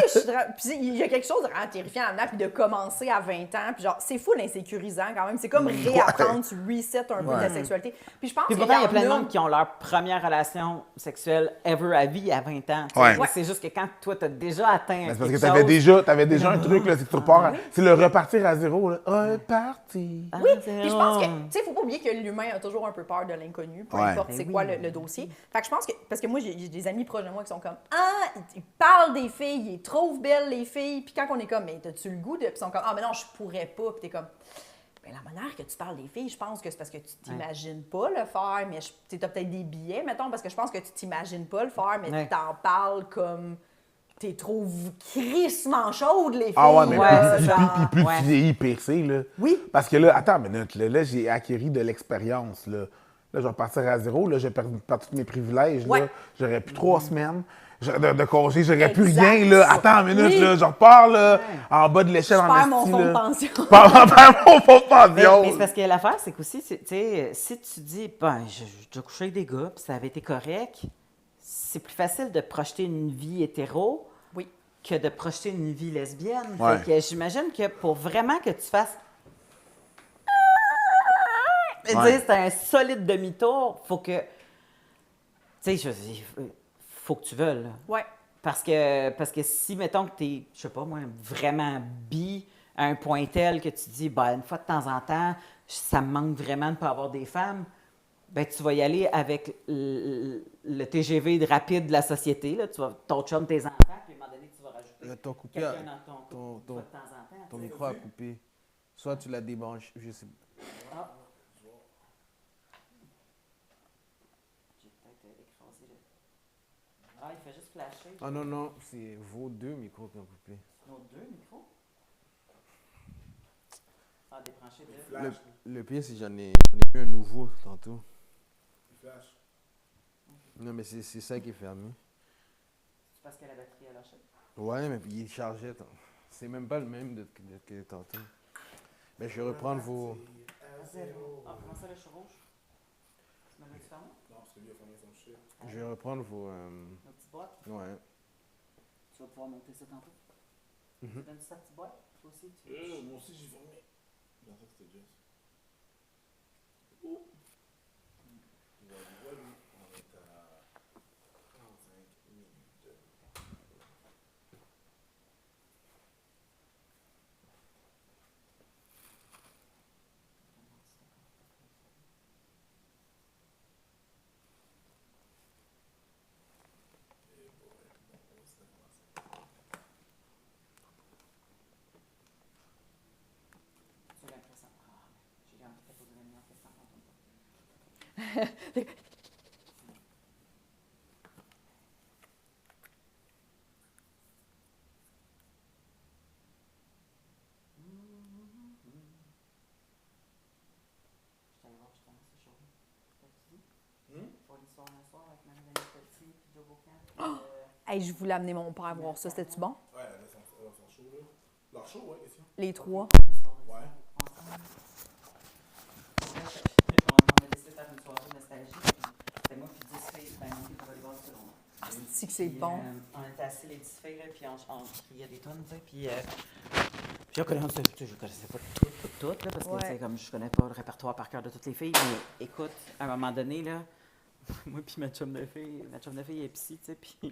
puis il y a quelque chose de vraiment terrifiant là-dedans, puis de commencer à 20 ans, puis genre, c'est fou l'insécurisant quand même. C'est comme réapprendre, tu resets un peu ta sexualité. Puis je pense Puis qu'il pourtant, il y a en plein de monde qui ont leur première relation sexuelle ever à vie à 20 ans. tu sais. Ouais. Mais c'est juste que quand toi, t'as déjà atteint Mais c'est parce quelque que t'avais chose, déjà un truc, là, c'est que tu repars, c'est le repartir à zéro, là. Repartir. Oui, puis je pense que, tu sais, il faut pas oublier que l'humain a toujours un peu peur de l'inconnu, peu Ouais. importe Ben c'est oui. quoi le dossier. Fait que je pense que, parce que moi, j'ai des amis proches de moi qui sont comme, ah, ils parlent des filles, ils trouvent belles les filles, puis quand on est comme, mais t'as-tu le goût de. Puis ils sont comme, ah, mais non, je pourrais pas, puis t'es comme, ben la manière que tu parles des filles, je pense que c'est parce que tu t'imagines pas le faire, mais tu as peut-être des billets, mettons, parce que je pense que tu t'imagines pas le faire, mais Ouais. tu t'en parles comme. T'es trop crissement chaude, les filles. Ah ouais, mais Ouais, puis c'est ça. plus Ouais. tu vieillis, pire c'est, là. Oui. Parce que là, attends une minute, là j'ai acquis de l'expérience, là. Là, je vais repartir à zéro, là, j'ai perdu tous mes privilèges, là. Ouais. J'aurais plus 3 semaines de congé, j'aurais plus Exact. rien, là. Attends une minute, Oui. là, je repars, là, en bas de l'échelle, Je en perds mon esti, fonds de là. pension. Perds mon fonds de Mais pension. c'est parce que l'affaire, c'est qu'aussi, tu sais, si tu dis, ben, j'ai déjà couché avec des gars, puis ça avait été correct, c'est plus facile de projeter une vie hétéro Oui. que de projeter une vie lesbienne. Ouais. Fait que j'imagine que pour vraiment que tu fasses. Ouais. Dire, c'est un solide demi-tour, faut que. Tu sais, faut que tu veuilles. Là. Ouais. Parce que si, mettons que tu es, je sais pas moi, vraiment bi à un point tel que tu dis, ben, une fois de temps en temps, ça me manque vraiment de ne pas avoir des femmes, ben, tu vas y aller avec le TGV rapide de la société. Là. Tu vas, ton chum, tes enfants, puis à un moment donné, tu vas rajouter Ton coupé, quelqu'un dans ton couple, ton- une fois de temps en temps. ton tu sais. micro a coupé. Soit tu l'as débranché, je sais pas. Ah. J'ai peut-être écrasé le... Ah, il fait juste flasher. Ah non, non, c'est vos deux micros qui ont coupé. Nos deux micros. Ah, débrancher de... Le pire, c'est que j'en ai eu un nouveau tantôt. Non, mais c'est ça qui est fermé. C'est parce que la batterie a lâché. Ouais, mais il chargeait. C'est même pas le même que tantôt. Ben, je vais reprendre vos... À zéro. Ah, comment ça, le chevaux rouge? Tu me l'as dit fermé? Je vais reprendre vos... Nos petites boîtes? Ouais. Tu vas pouvoir monter ça tantôt. Tu donnes ta petite boîte? Toi aussi, tu veux? Moi aussi, j'ai fermé. Je pensais que c'était Jess. Voilà, on est à 45 minutes. J'ai l'impression. Ah, j'ai un peu posé la lumière que ça m'entend pas. Je t'allais voir justement ce show. T'as-tu dit? Pour l'histoire d'un soir avec Marie-Denis Petit puis Joe Bocan. Hey, je voulais amener mon père voir ça. C'était-tu bon? Ouais, là, son show, là. Leur show, ouais, question. Les trois. Ouais. On a décidé de faire une soirée nostalgie. C'était moi puis 10 filles. Ben, mon fils va aller voir tout le monde. Ah, c'est que c'est Puis, bon. on était assis les 10 filles, là, puis on criait des tonnes, tu sais. Puis je connaissais pas toutes, là, parce que, Ouais. tu sais, comme je connais pas le répertoire par cœur de toutes les filles. Mais écoute, à un moment donné, là, moi puis ma chum de fille est psy, tu sais, puis il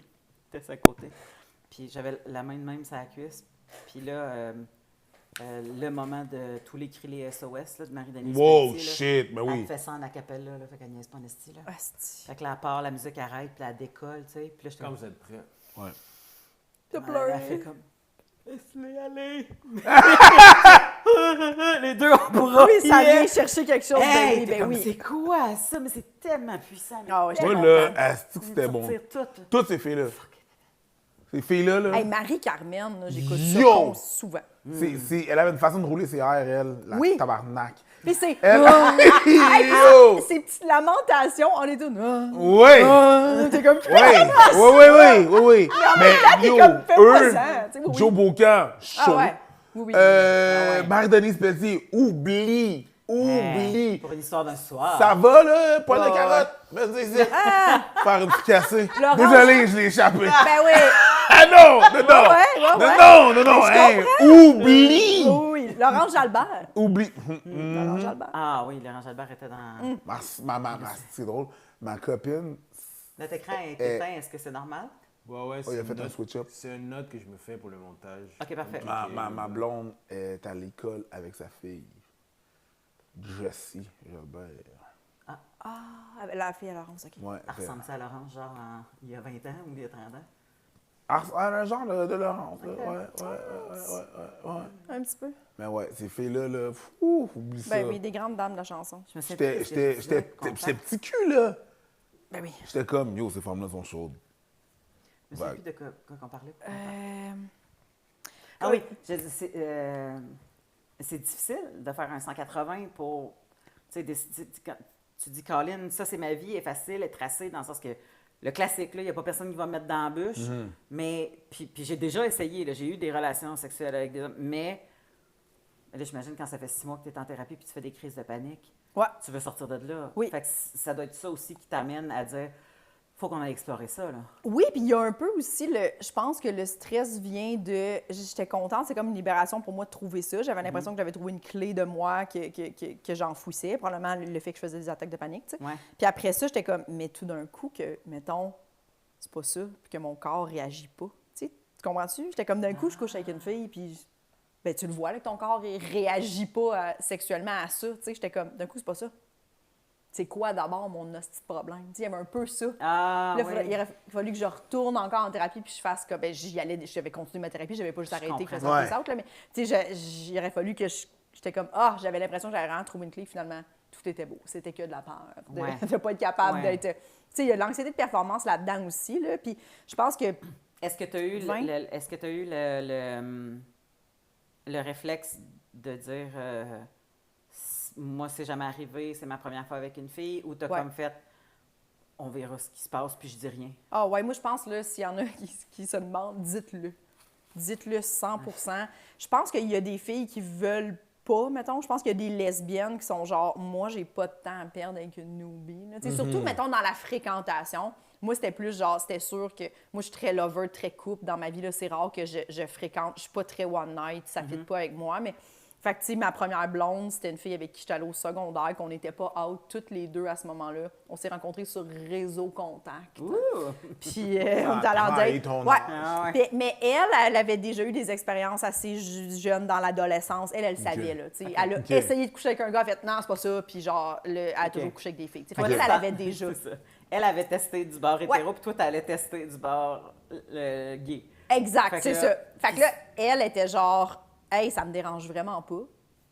était à sa côté. Puis j'avais la main de même sur la cuisse. Puis là, le moment de tous les cris les SOS là, de Marie-Denise Wow, Pelletier, là, shit, ben elle oui. fait ça en acapella, là, fait qu'elle niaise pas en esti, là. Asti. Fait que là, elle part, la musique arrête, puis elle décolle, tu sais. Puis là, j'étais Quand vous êtes prêts. Ouais. T'as Elle pleuré. fait comme... Laisse-les aller! Les deux en bras. Oui, ça vient chercher quelque chose Hey, de t'es ben comme, oui. c'est quoi ça? Mais c'est tellement puissant. mais Ah ouais, tellement Moi, là, fun. asti que c'était De bon. sortir tout. Toutes ces filles-là. Ces filles-là, là. Hey, Marie-Carmen, là, j'écoute Yo! ça souvent. Elle avait une façon de rouler ses airs, elle. La Oui. tabarnak. Puis c'est... Elle... Hey, Yo! ces petites lamentations, on est tous... Oui! T'es comme... Oui. Mais t'es yo, comme, fais-moi eux, ça, tu sais, oui. Joe Bocan, chaud. Ah ouais. Oui, oui. ouais. Marie-Denise Pelletier, oublie. Pour une histoire d'un soir. Ça va, là? Poil de Ouais, carotte? Vas-y, ici. Faire une petite cassée. Laurent- Désolé, je l'ai échappé. Ben oui. Ah non! Non! Ouais. Non! je Hey, Oui, oublie! oui. Laurence Jalbert. Oublie. Laurence Jalbert. Ah oui, Laurent Jalbert était dans... C'est drôle. Ma copine, Notre écran est éteint, est-ce que c'est normal? Ouais, il a fait un switch-up. C'est une note que je me fais pour le montage. OK, parfait. Ma blonde est à l'école avec sa fille, Jessie Jalbert. Ah, la fille à Laurence, OK. Ouais, Elle ressemble ça à Laurence, genre il y a 20 ans ou il y a 30 ans? un genre de Laurence. Là. Ouais. Un petit peu. Mais ouais, ces filles-là, là, fou, oublie ça. Ben oui, des grandes dames de la chanson. Je me souviens plus de ce que je disais, J'étais contact. petit cul, là. Ben oui. J'étais comme, yo, ces femmes-là sont chaudes. Je me souviens Vague. plus de quoi qu'on parlait. Ah Oui, c'est difficile de faire un 180 pour, tu sais, quand tu dis, Colin, ça c'est ma vie, elle est facile, elle est tracée, dans le sens que le classique, là, il n'y a pas personne qui va me mettre dans la bûche, mais, puis j'ai déjà essayé, là, j'ai eu des relations sexuelles avec des hommes, mais là, j'imagine quand ça fait 6 mois que tu es en thérapie puis tu fais des crises de panique, Ouais. tu veux sortir de là. Oui. Fait que ça doit être ça aussi qui t'amène à dire, faut qu'on aille explorer ça, là. Oui, puis il y a un peu aussi, je pense que le stress vient de... J'étais contente, c'est comme une libération pour moi de trouver ça. J'avais l'impression que j'avais trouvé une clé de moi que j'enfouissais, probablement le fait que je faisais des attaques de panique, tu sais. Ouais. Puis après ça, j'étais comme, mais tout d'un coup, que, mettons, c'est pas ça, puis que mon corps réagit pas. Tu sais, tu comprends-tu? J'étais comme, d'un coup, je couche avec une fille, puis ben, tu le vois, là, que ton corps il réagit pas sexuellement à ça. Tu sais, j'étais comme, d'un coup, c'est pas ça. Tu c'est quoi d'abord mon hostie de problème? Tu sais, il y avait un peu ça. Ah, Là, oui. il aurait fallu que je retourne encore en thérapie puis je fasse comme. Ben, j'avais continué ma thérapie, j'avais pas juste arrêté que comprends. ça faisait out, là, mais tu sais, il aurait fallu que j'étais comme, j'avais l'impression que j'avais vraiment trouvé une clé, finalement, tout était beau. C'était que de la peur, de Ouais. ne pas être capable Ouais. d'être. Tu sais, il y a l'anxiété de performance là-dedans aussi, là, puis je pense que. Est-ce que tu as eu, Vingt. est-ce que tu eu le réflexe de dire moi, c'est jamais arrivé, c'est ma première fois avec une fille, ou tu as Ouais. comme fait on verra ce qui se passe, puis je dis rien? Ah ouais, moi, je pense, là, s'il y en a qui se demandent, dites-le. Dites-le 100 Je pense qu'il y a des filles qui veulent pas, mettons. Je pense qu'il y a des lesbiennes qui sont genre, moi, j'ai pas de temps à perdre avec une newbie. Là. Tu sais, Surtout, mettons, dans la fréquentation. Moi, c'était plus genre, c'était sûr que moi, je suis très lover, très couple dans ma vie. Là, c'est rare que je fréquente. Je suis pas très one night, ça ne fit pas avec moi. Mais, fait que, tu sais, ma première blonde, c'était une fille avec qui j'étais allée au secondaire, qu'on n'était pas out toutes les deux à ce moment-là. On s'est rencontrés sur Réseau Contact. Ouh! Puis, on est allé en travaille date. ton Ouais. âge. Ah ouais. Mais elle avait déjà eu des expériences assez jeunes dans l'adolescence. Elle savait, là. tu sais. Elle a Ok. essayé de coucher avec un gars, elle a fait non, c'est pas ça. Puis, genre, elle a toujours couché avec des filles. Tu sais. Fait qu'elle, elle avait déjà. C'est ça. Elle avait testé du bar hétéro, Ouais. puis toi, tu allais tester du bar gay. Exact, Fait que c'est là- ça. Fait que là, elle était genre, hey, ça me dérange vraiment pas.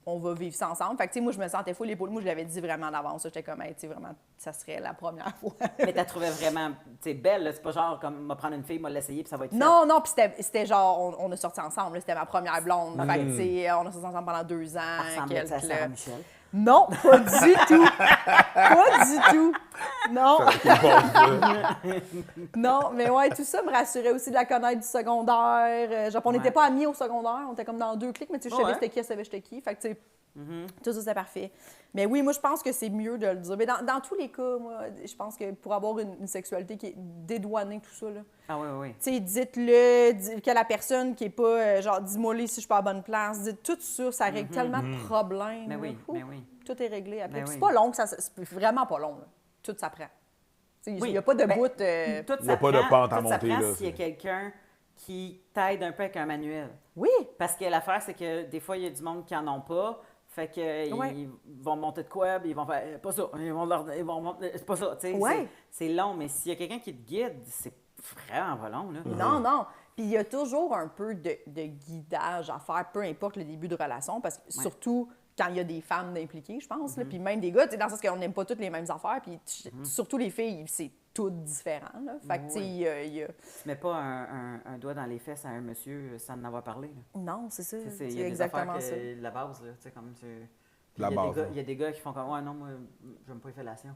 On va vivre ça ensemble. Fait que, tu sais, moi, je me sentais full l'épaule. Moi, je l'avais dit vraiment d'avance. J'étais comme, hey, tu sais, vraiment, ça serait la première fois. Mais tu la trouvais vraiment belle, là. C'est pas genre comme m'a prendre une fille, m'a l'essayer, puis ça va être fait. Non, non, puis c'était genre, on a sorti ensemble. là. C'était ma première blonde. Fait que, tu sais, on a sorti ensemble pendant 2 ans. Elle ressemblait à quelques, Sarah là. Michel. Non, pas du tout. Pas du tout. Non. Non, mais ouais, tout ça me rassurait aussi de la connaître du secondaire. Genre, on n'était Ouais. pas amis au secondaire, on était comme dans 2 clics, mais tu sais, je savais Ouais. c'était qui, elle savait j'étais qui. Fait que, tu sais, tout ça, c'était parfait. Mais oui, moi, je pense que c'est mieux de le dire. Mais dans tous les cas, moi, je pense que pour avoir une sexualité qui est dédouanée, tout ça, là, Ah oui, oui. tu sais, dites-le, que la personne qui est pas, genre, dis-moi si je suis pas à la bonne place, dites tout ça, ça règle tellement de problèmes. Mais là. oui, Ouf, mais oui. Tout est réglé après. Ben Puis oui. c'est pas long, c'est vraiment pas long, là. Tout s'apprend. Tu sais, Oui. il n'y a pas de Ben, bout. Tout Il y a pas de pente à tout monter, s'apprend là, s'il y a c'est- quelqu'un qui t'aide un peu avec un manuel. Oui, Parce que l'affaire, c'est que des fois, il y a du monde qui en ont pas. Fait que Ouais. ils vont monter de quoi, puis ils vont faire pas ça. Ils vont monter, c'est pas ça. Tu sais, Ouais. c'est long, mais s'il y a quelqu'un qui te guide, c'est vraiment pas long, là. non, non. Puis il y a toujours un peu de guidage à faire, peu importe le début de relation, parce que surtout quand il y a des femmes impliquées, je pense, là, puis même des gars, tu sais, dans le sens qu'on n'aime pas toutes les mêmes affaires, puis surtout les filles, c'est tout différent, là. Fait que, tu sais, il y a... Tu mets pas un doigt dans les fesses à un monsieur sans en avoir parlé. Là. Non, c'est ça. Tu sais, C'est il y a des exactement affaires ça. que, la base, là, tu sais, comme tu... La il y a des base, gars- hein. Il y a des gars qui font comme, ouais, non, moi, j'aime pas les fellations.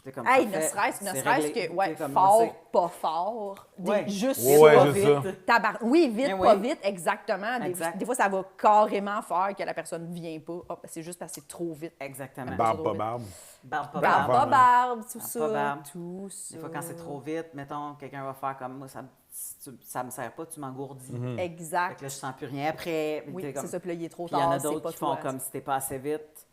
C'est comme, Hey, parfait, ne serait-ce c'est que, réglé. ouais, Tu sais, comme, fort, tu sais, pas fort, Ouais. juste Ouais, pas juste vite. Oui, vite, Mais pas oui. vite, exactement. Exact. Des fois, ça va carrément faire que la personne ne vient pas. Ah, ben, c'est juste parce que c'est trop vite. Exactement. Barbe, pas barbe. Barbe, pas Barbe, barbe. pas barbe, tout Barbe, ça. pas barbe. Tout ça. Des fois, quand c'est trop vite, mettons, quelqu'un va faire comme moi, ça me sert pas, tu m'engourdis. Fait Exact. que là, je sens plus rien après. Puis Oui, t'es comme- c'est ça. Puis là, il est trop Puis il y en tard, a c'est d'autres pas qui font toi. comme si t'es pas assez vite,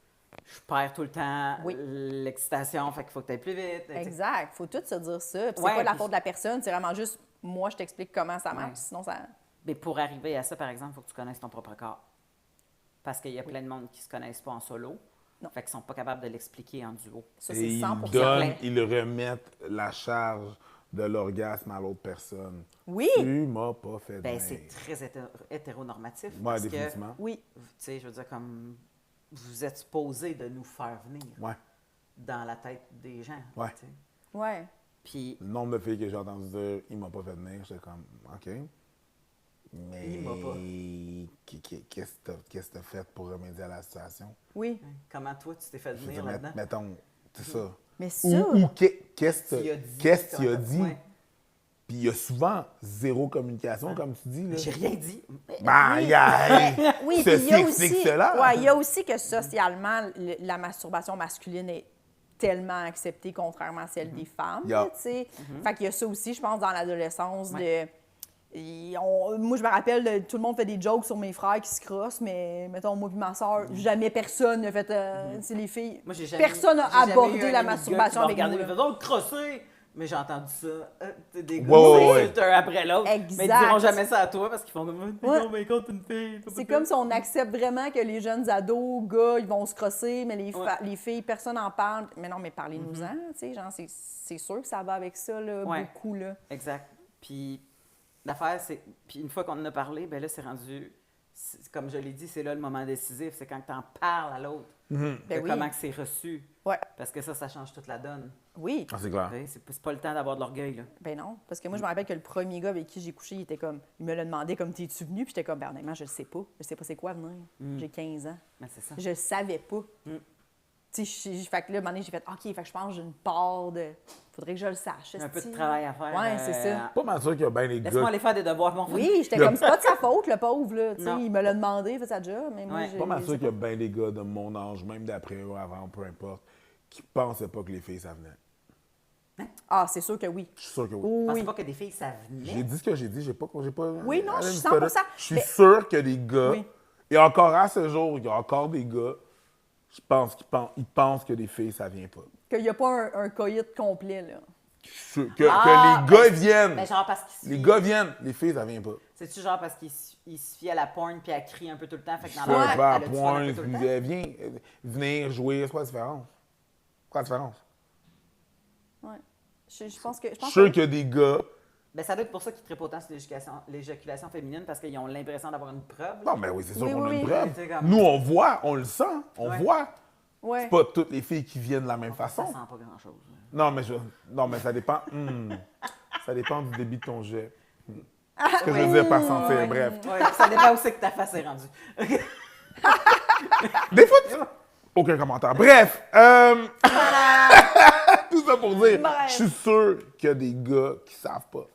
je perds tout le temps Oui. l'excitation, fait qu'il faut que tu ailles plus vite. Tu sais. Exact. Faut tout se dire ça. Puis c'est Ouais, pas de la puis- faute de la personne, c'est vraiment juste moi, je t'explique comment ça marche. Ouais. Sinon, ça. Mais pour arriver à ça, par exemple, il faut que tu connaisses ton propre corps. Parce qu'il y a plein de monde qui ne se connaissent pas en solo. Non. Fait qu'ils sont pas capables de l'expliquer en duo. Ça, Et c'est ils 100 donnent, plein. ils remettent la charge de l'orgasme à l'autre personne. Oui. Tu m'as pas fait Ben, bien. c'est très hétéronormatif. Ouais, parce définitivement. Oui. que, tu sais, je veux dire, comme vous êtes supposé de nous faire venir Ouais. dans la tête des gens. Ouais. tu sais. Ouais. Puis, Le nombre de filles que j'ai entendu dire il m'a pas fait venir, j'étais comme OK. Mais Il m'a pas. qu'est-ce que t'as fait pour remédier à la situation? Oui. comment toi, tu t'es fait Je veux venir dire, là-dedans? mettons, c'est ça. Mais ça. Ou qu'est-ce Tu y as que dit, qu'est-ce que tu as comment- dit? Ouais. Puis il y a souvent zéro communication, comme tu dis. Là. J'ai rien dit. Ben, il y a Oui, puis il y ceci a explique aussi, cela. ouais, il y a aussi que socialement, la masturbation masculine est tellement acceptée contrairement à celle des femmes. Yeah. là, tu sais. Fait qu'il y a ça aussi, je pense, dans l'adolescence. Ouais. Moi, je me rappelle, tout le monde fait des jokes sur mes frères qui se crossent, mais mettons, moi et ma soeur, jamais personne n'a fait. C'est les filles. Moi, j'ai jamais, Personne n'a j'ai jamais eu abordé un la ami de masturbation gars avec qui m'a nous. regardé et fait, oh, crosser! Mais j'ai entendu ça. Des Ouais, gars ouais, ouais. s'insultent un après l'autre. Exact. Mais ils diront jamais ça à toi parce qu'ils font comme t'es Ouais. donc bien contre une fille. C'est comme si on accepte vraiment que les jeunes ados, gars, ils vont se crosser, mais les, Ouais. les filles, personne n'en parle. Mais non, mais parlez-nous-en, tu sais, genre, c'est sûr que ça va avec ça, là, Ouais. beaucoup, là. Exact. Puis l'affaire, c'est. Puis une fois qu'on en a parlé, ben là, c'est rendu. Comme je l'ai dit, c'est là le moment décisif. C'est quand tu en parles à l'autre. Ben de oui. comment que c'est reçu. Ouais. Parce que ça change toute la donne. Oui. Ah, c'est clair. Tu sais, c'est pas le temps d'avoir de l'orgueil, là. Ben non, parce que moi, je me rappelle que le premier gars avec qui j'ai couché, il était comme, il me l'a demandé comme, t'es-tu venu? Puis j'étais comme, ben honnêtement, je le sais pas. Je sais pas c'est quoi venir. J'ai 15 ans. Mais c'est ça. Je le savais pas. Tu sais, fait que là, à un moment donné, j'ai fait, OK, fait que je pense que j'ai une part de. Faudrait que je le sache. Un peu de esti. travail à faire. Ouais, c'est ça. Pas mal sûr qu'il y a bien des Laisse-moi gars. aller faire des devoirs, mon Oui, j'étais Le- comme, c'est pas de sa faute, le pauvre, là. Tu sais, Non. il me l'a demandé, il fait sa job, mais moi, Ouais. j'ai. Pas mal sûr qu'il y a bien des gars de mon âge, même d'après ou avant, peu importe, qui pensaient pas que les filles, ça venait. Ah, c'est sûr que oui. Je suis sûr que oui. Oui, Je pensais oui. pas que des filles, ça J'ai venait. dit ce que j'ai dit, j'ai pas. Oui, non, je suis Stutter. 100%. Je suis Mais- sûr que des gars, Oui. et encore à ce jour, il y a encore des gars, je pense qu'ils pensent que des filles, ça vient pas. Qu'il n'y a pas un coït complet, là. Que Ah, les gars viennent. Mais genre parce qu'ils se Les fient- gars viennent, les filles, ça vient pas. C'est-tu genre parce qu'ils se fient à la porn puis elle crie un peu tout le temps? Fait que dans Fais leur un tête, verre à elle a du fun un point, peu tout le temps? viens, venir jouer, c'est quoi la différence? C'est quoi la différence? Ouais. Je pense que. Je Je pense suis sûr que- qu'il y a des gars. Ben, ça doit être pour ça qu'ils trippent autant sur l'éjaculation féminine parce qu'ils ont l'impression d'avoir une preuve. Non, mais oui, c'est sûr Oui, qu'on a oui, une oui. preuve. C'est comme- Nous, on voit, on le sent, on Ouais. voit. Ouais. C'est pas toutes les filles qui viennent de la même Ça façon. sent pas grand-chose. Non, mais ça dépend. Ça dépend du débit de ton jet. Ah, Ce que je veux dire par sentir, bref. Ouais, ça dépend où c'est que ta face est rendue. Des fois, aucun commentaire. Bref, tout ça pour dire, Bref. je suis sûr qu'il y a des gars qui savent pas.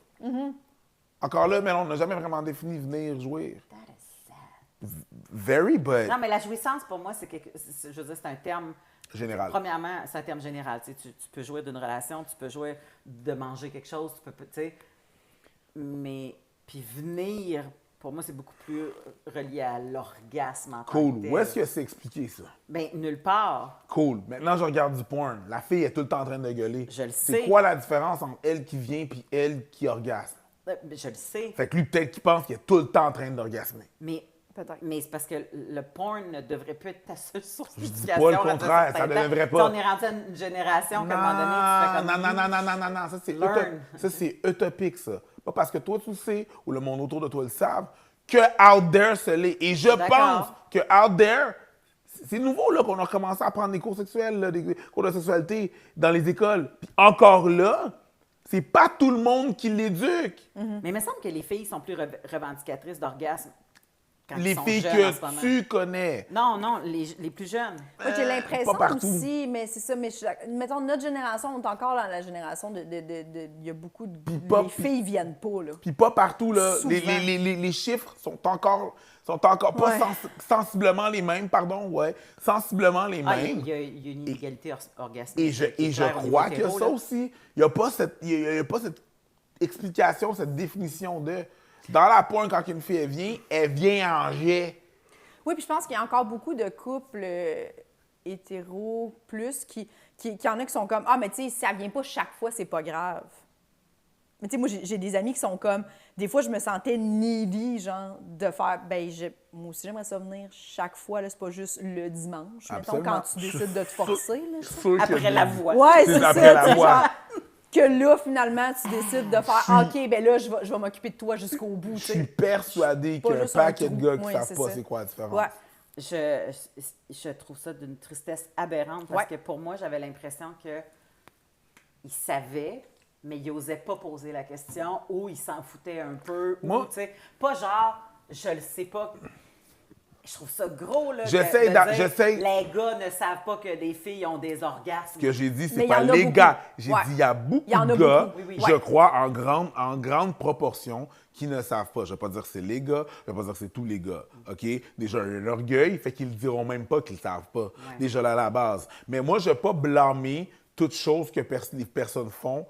Encore là, mais on n'a jamais vraiment défini venir jouer. Very, but Non, mais la jouissance, pour moi, je veux dire, c'est un terme. général. Premièrement, c'est un terme général. Tu sais, tu peux jouer d'une relation, tu peux jouer de manger quelque chose, tu peux, tu sais. Mais, puis venir, pour moi, c'est beaucoup plus relié à l'orgasme en tant que Cool. tel. Où est-ce que c'est expliqué, ça? Ben, nulle part. Cool. Maintenant, je regarde du porn. La fille est tout le temps en train de gueuler. Je le C'est sais. quoi la différence entre elle qui vient et elle qui orgasme? Ben, je le sais. Fait que lui, peut-être qu'il pense qu'il est tout le temps en train d'orgasmer. Mais, Peut-être. mais c'est parce que le porn ne devrait plus être ta seule source dis d'éducation. pas le à un contraire, certain ça temps. devrait Tu sais, pas. On est rendu à une génération qu'à un moment donné, tu fais comme... Non. Ça, c'est Learn. ça, c'est utopique, ça. Pas parce que toi, tu le sais ou le monde autour de toi le savent que out there se l'est. Et je D'accord. pense que out there, c'est nouveau là qu'on a commencé à prendre des cours sexuels, là, des cours de sexualité dans les écoles. Puis encore là, c'est pas tout le monde qui l'éduque. Mais il me semble que les filles sont plus revendicatrices d'orgasme quand Les ils sont filles jeunes en ce que moment. tu connais. Non, les plus jeunes. Moi, j'ai l'impression pas partout. aussi, mais c'est ça, mais mettons, notre génération, on est encore dans la génération il y a beaucoup de... pas- les filles viennent pas, là. Puis pas partout, là. Souvent. Les chiffres sont encore pas Ouais. sensiblement les mêmes, pardon, ouais. Sensiblement les Ah, mêmes. il y a une inégalité orgasmique. Et je qui est claire au niveau crois qu'il y a hétéro, ça là. aussi. Il n'y a pas cette explication, cette définition de... Dans la pointe, quand une fille elle vient en jet. Oui, puis je pense qu'il y a encore beaucoup de couples hétéros plus qui y en a qui sont comme ah mais tu sais si ça vient pas chaque fois c'est pas grave. Mais tu sais moi j'ai des amis qui sont comme des fois je me sentais needy genre de faire moi aussi j'aimerais ça venir chaque fois là c'est pas juste le dimanche mettons Absolument. quand tu décides de te forcer là. Je suis sûr Après que- la voix. Ouais, C'est c'est après ça. la tu sais, voix. genre, que là, finalement, tu décides de faire ah, OK, ben là, je vais m'occuper de toi jusqu'au bout. Je tu sais. suis persuadé Pas qu'il y a un juste un paquet de trou. gars qui Ouais, savent c'est pas ça. c'est quoi la différence. Ouais. Je trouve ça d'une tristesse aberrante parce Ouais. que pour moi, j'avais l'impression qu'ils savaient, mais ils n'osaient pas poser la question ou ils s'en foutaient un peu. Ou, Moi- tu sais, pas genre, je le sais pas. Je trouve ça gros, là. J'essaie de d'a- dire, j'essaie- Les gars ne savent pas que des filles ont des orgasmes. Ce que j'ai dit, Mais c'est il y pas en a les beaucoup. gars. J'ai Ouais. dit, il y a beaucoup Il y en de a gars, beaucoup. Oui, oui. je Ouais. crois, en grande proportion, qui ne savent pas. Je ne vais pas dire que c'est les gars, je ne vais pas dire que c'est tous les gars. OK? Déjà, il y a un orgueil, fait qu'ils ne diront même pas qu'ils ne savent pas. Déjà, là, à la base. Mais moi, je ne vais pas blâmer toutes choses que les personnes font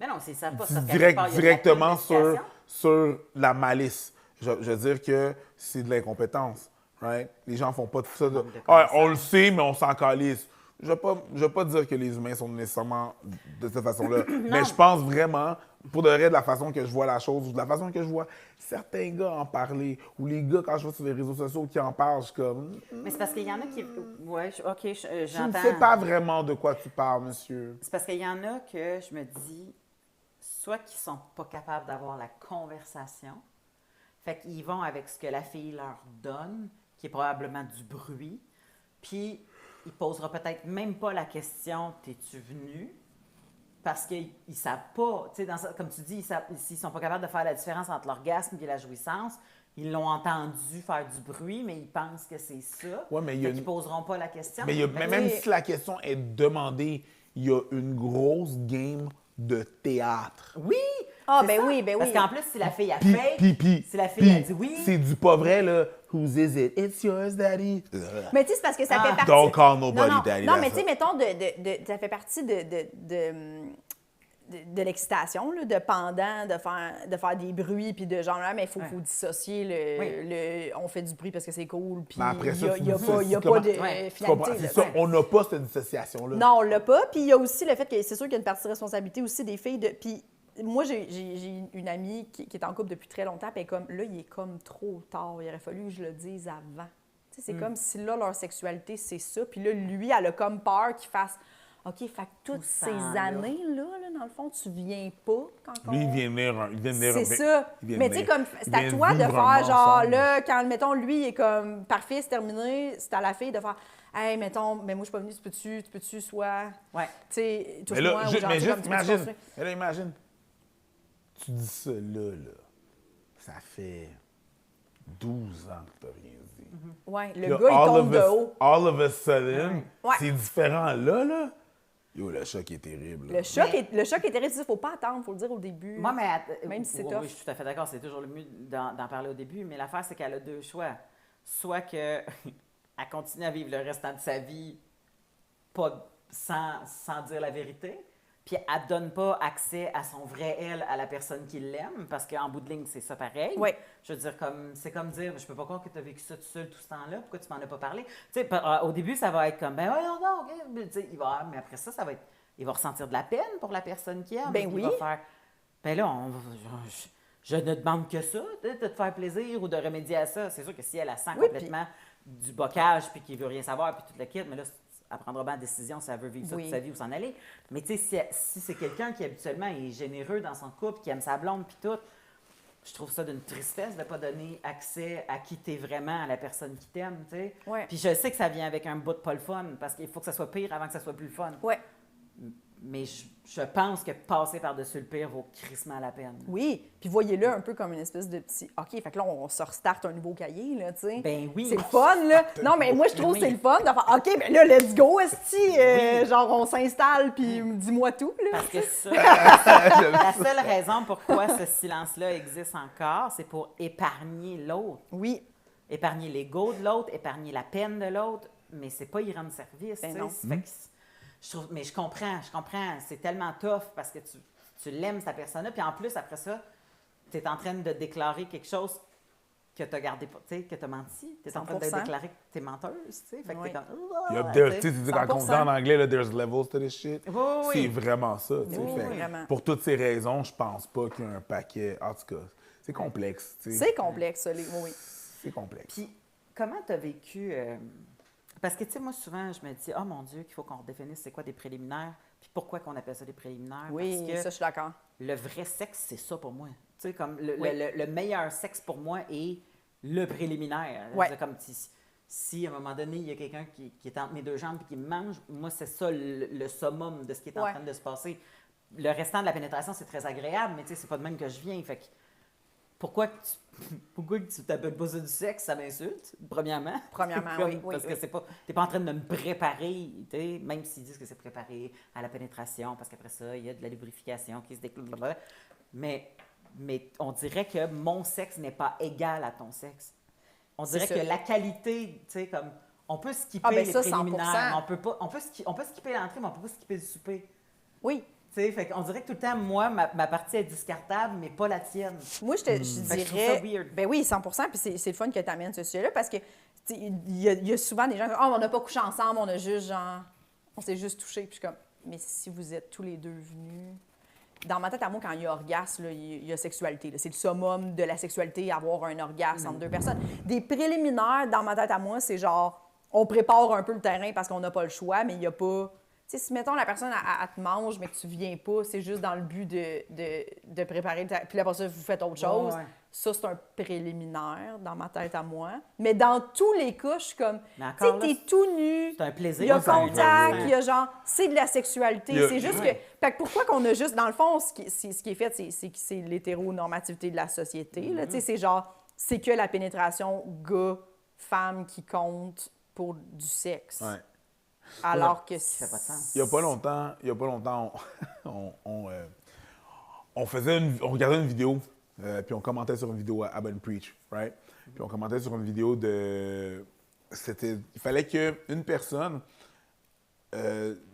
Mais non, c'est ça pas ça. Quelque part, il y a de la directement communication. sur la malice. Je veux dire que c'est de l'incompétence. Right? Les gens font pas tout ça. de Ah, connaissances. on le sait, mais on s'en calisse. je vais pas dire que les humains sont nécessairement de cette façon-là, mais je pense vraiment, pour de vrai, de la façon que je vois la chose, ou de la façon que je vois certains gars en parler, ou les gars, quand je vois sur les réseaux sociaux qui en parlent, je suis comme... Mais c'est parce qu'il y en a qui. Ouais, OK, Je j'entends. ne sais pas vraiment de quoi tu parles, monsieur. C'est parce qu'il y en a que je me dis, soit qu'ils sont pas capables d'avoir la conversation, fait qu'ils vont avec ce que la fille leur donne, qui est probablement du bruit, puis il posera peut-être même pas la question « T'es-tu venu? » Parce qu'ils ne savent pas, tu sais, comme tu dis, s'ils sont pas capables de faire la différence entre l'orgasme et la jouissance, ils l'ont entendu faire du bruit, mais ils pensent que c'est ça. Ouais, mais il y a Fait qu'ils poseront pas la question. Mais, mais même si la question est demandée, il y a une grosse game de théâtre. Oui! Ah, c'est ben ça. oui, ben Parce oui. qu'en plus, si la fille a Puis, fake, si la fille a dit oui... c'est du pas vrai, là. Whose is it? It's yours, daddy. Mais tu sais, c'est parce que ça fait partie... Don't call nobody non, daddy. Non, mais that's tu sais, it. mettons, ça fait partie de l'excitation, là, de pendant, de faire des bruits, puis de genre, là, mais il faut dissocier on fait du bruit parce que c'est cool, puis Mais après ça, il n'y a tu pas dis, de Ouais. Tu comprends? finalité. C'est là. ça, on n'a pas cette dissociation-là. Non, on l'a pas. Puis il y a aussi le fait que c'est sûr qu'il y a une partie de responsabilité aussi des filles. Puis moi, j'ai une amie qui est en couple depuis très longtemps, puis elle est comme, là, il est comme trop tard. Il aurait fallu que je le dise avant. Tu sais, c'est comme si là, leur sexualité, c'est ça. Puis là, lui, elle a comme peur qu'il fasse, OK, fait que toutes ces années-là, dans le fond, tu viens pas quand Lui, il vient venir. c'est ça. il vient Mais tu sais, venir- comme, il c'est à vient toi de vivre faire, un genre, mensonge. là, quand, mettons, lui, il est comme, parfait, c'est terminé, c'est à la fille de faire, hey, mettons, mais moi, je suis pas venue, tu peux-tu, soit, Ouais. tu sais, Mais touche-moi, là, ou genre, mais tu sais, juste comme tu peux imagine. construire. Mais là, imagine. Tu dis ça là. Ça fait 12 ans que tu n'as rien dit. Ouais, le Là, gars, il tombe de haut. All of a sudden, Ouais. c'est différent là. Yo, le choc est terrible. là. Le choc est terrible, il faut pas attendre, il faut le dire au début. Moi, mais Même si c'est oui, tough. oui, je suis tout à fait d'accord, c'est toujours le mieux d'en parler au début, mais l'affaire, c'est qu'elle a deux choix. Soit qu'elle continue à vivre le restant de sa vie pas, sans dire la vérité, puis elle ne donne pas accès à son vrai elle à la personne qui l'aime, parce qu'en bout de ligne, c'est ça pareil. Ouais. Je veux dire, c'est comme dire, je peux pas croire que tu as vécu ça tout seul tout ce temps-là, pourquoi tu m'en as pas parlé? Tu sais, au début, ça va être comme, ben ouais, non, OK. Mais, tu sais, mais après ça, ça va être, il va ressentir de la peine pour la personne qui aime. Ben puis oui. Il va faire, ben là, je ne demande que ça, de te faire plaisir ou de remédier à ça. C'est sûr que si elle sent Oui, complètement du bocage puis qu'il veut rien savoir puis tout le kit, mais là, elle prendra bien la décision si elle veut vivre ça Oui. toute sa vie ou s'en aller. Mais tu sais, si c'est quelqu'un qui habituellement est généreux dans son couple, qui aime sa blonde puis tout, je trouve ça d'une tristesse de ne pas donner accès à qui t'es vraiment, à la personne qui t'aime, tu sais. Ouais. Puis je sais que ça vient avec un bout de pas le fun, parce qu'il faut que ça soit pire avant que ça soit plus le fun. Ouais. Mais je pense que passer par-dessus le pire vaut crissement la peine. Oui, puis voyez-le un peu comme une espèce de petit... OK, fait que là, on se restarte un nouveau cahier, là, tu sais. Ben oui. C'est le fun, là. Non, mais moi, je trouve que c'est le fun de faire OK, ben là, let's go, esti. Genre, on s'installe, puis dis-moi tout, là. Parce que ça, la seule raison pourquoi ce silence-là existe encore, c'est pour épargner l'autre. Oui. Épargner l'ego de l'autre, épargner la peine de l'autre, mais c'est pas y rendre service. Ben tu sais. non. Fait que mais je comprends. C'est tellement tough parce que tu l'aimes, cette personne-là. Puis en plus, après ça, tu es en train de déclarer quelque chose que tu as gardé, tu sais, que tu as menti. Tu es en train de 100%. déclarer que tu es menteuse, tu sais. Fait que Oui. t'es Yup, comme... tu sais, quand on dit en anglais, là, there's levels to this shit. Oui, oui. C'est vraiment ça. tu sais. Oui, Fait que vraiment. pour toutes ces raisons, je pense pas qu'il y a un paquet. En tout cas, c'est complexe. tu sais. C'est complexe, ça, oui. C'est complexe. Puis, comment tu as vécu... Parce que, tu sais, moi, souvent, je me dis, oh mon Dieu, qu'il faut qu'on redéfinisse c'est quoi des préliminaires, puis pourquoi qu'on appelle ça des préliminaires. Oui, Parce que ça, je suis d'accord. le vrai sexe, c'est ça pour moi. Tu sais, comme Oui. le meilleur sexe pour moi est le préliminaire. Ouais. C'est comme si, à un moment donné, il y a quelqu'un qui est entre mes deux jambes et qui me mange, moi, c'est ça le summum de ce qui est en Ouais. train de se passer. Le restant de la pénétration, c'est très agréable, mais tu sais, c'est pas de même que je viens. Fait que pourquoi que tu t'appelles pas ça du sexe, ça m'insulte, premièrement. Premièrement, Comme- oui, oui, Parce que oui. t'es pas en train de me préparer, tu sais, même s'ils disent que c'est préparé à la pénétration, parce qu'après ça, il y a de la lubrification qui se déclenche. Mais on dirait que mon sexe n'est pas égal à ton sexe. On C'est dirait ça. que la qualité, tu sais, comme, on peut skipper Ah, ben les ça, préliminaires, 100%. on peut skipper l'entrée, mais on peut pas skipper le souper. Oui. Tu sais, fait qu'on dirait que tout le temps, moi, ma partie est discartable, mais pas la tienne. Moi, je Fait que je trouve dirais. ça weird. Ben oui, 100%. Puis c'est le fun que tu amènes ce sujet-là parce que tu sais, il y a souvent des gens qui disent, oh, on n'a pas couché ensemble, on a juste genre. On s'est juste touchés. Puis je suis comme, mais si vous êtes tous les deux venus... Dans ma tête, à moi, quand il y a orgasme, là, il y a sexualité. Là. C'est le summum de la sexualité, avoir un orgasme entre deux personnes. Des préliminaires, dans ma tête, à moi, c'est genre, on prépare un peu le terrain parce qu'on n'a pas le choix, mais il n'y a pas... Tu sais, si, mettons, la personne, elle te mange, mais que tu viens pas, c'est juste dans le but de préparer... Puis après ça, vous faites autre chose. Ouais. Ça, c'est un préliminaire, dans ma tête à moi. Mais dans tous les cas, je suis comme... Mais Tu sais, encore là, t'es tout nu. c'est un plaisir. Il y a c'est un contact, plaisir. il y a genre... C'est de la sexualité. Il y a- C'est juste que... Fait que pourquoi qu'on a juste... Dans le fond, ce qui est fait, c'est que c'est l'hétéronormativité de la société. Là. Tu sais, c'est genre... C'est que la pénétration gars-femme qui compte pour du sexe. Ouais. Alors que... Ça fait pas de sens. Il y a pas longtemps, on regardait une vidéo, puis on commentait sur une vidéo à Bon Preach, right? Puis on commentait sur une vidéo de... Il fallait qu'une personne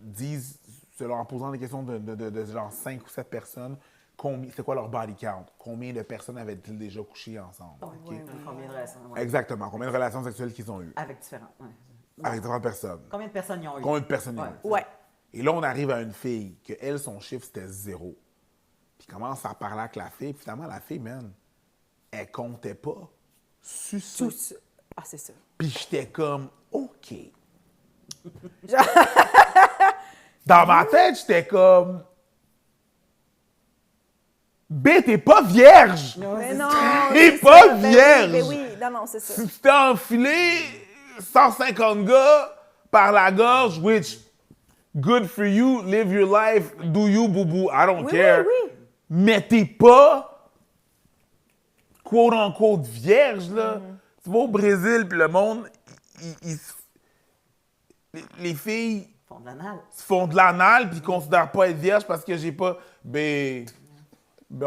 dise, en posant des questions de genre 5 ou 7 personnes, c'est quoi leur body count? Combien de personnes avaient-ils déjà couché ensemble? OK? Combien de relations? Ouais. Exactement. Combien de relations sexuelles qu'ils ont eues? Avec différents. Ouais. Avec différentes personnes. Combien de personnes ils ont eu? Combien de personnes ils ont eues? Ouais. Et là, on arrive à une fille que elle, son chiffre, c'était 0. Puis il commence à parler avec la fille. Puis finalement, la fille, man, elle comptait pas. Sucer. Tout ça. Ah, c'est ça. Puis j'étais comme, OK. Dans ma tête, j'étais comme, B, t'es pas vierge. Mais non! T'es c'est pas ça. Ben oui, vierge. ben oui, non, non, c'est ça. Si tu t'es enfilé 150 gars par la gorge, which, good for you, live your life, do you, boubou, I don't Oui, care. oui, oui. Mais t'es pas, quote-unquote, vierge, là. Tu vas au Brésil, puis le monde, les filles Fond de l'anal. se font de l'anal, puis ils considèrent pas être vierge parce que j'ai pas... Ben,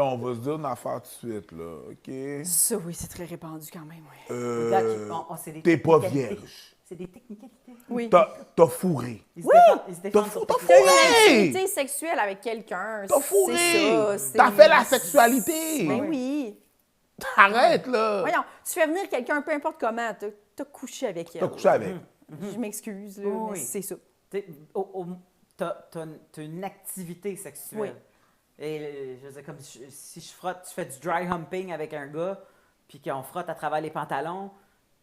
on va se dire une affaire tout de suite, là, OK? Ça, oui, c'est très répandu quand même, oui. C'est des t'es pas technicalités. vierge. C'est des technicalités. Oui. T'as fourré. Ils se défendent- ils se défendent sur T'as toutes T'as les- eu fourré! une activité sexuelle avec quelqu'un. T'as fourré! C'est ça. T'as fait la sexualité! Ben oui. Arrête, là! Voyons, tu fais venir quelqu'un, peu importe comment, t'as couché avec elle. T'as couché avec. Je m'excuse, là, Oui. mais c'est ça. T'as une activité sexuelle. Oui. Et je veux dire, comme si je frotte, tu fais du dry humping avec un gars, puis qu'on frotte à travers les pantalons,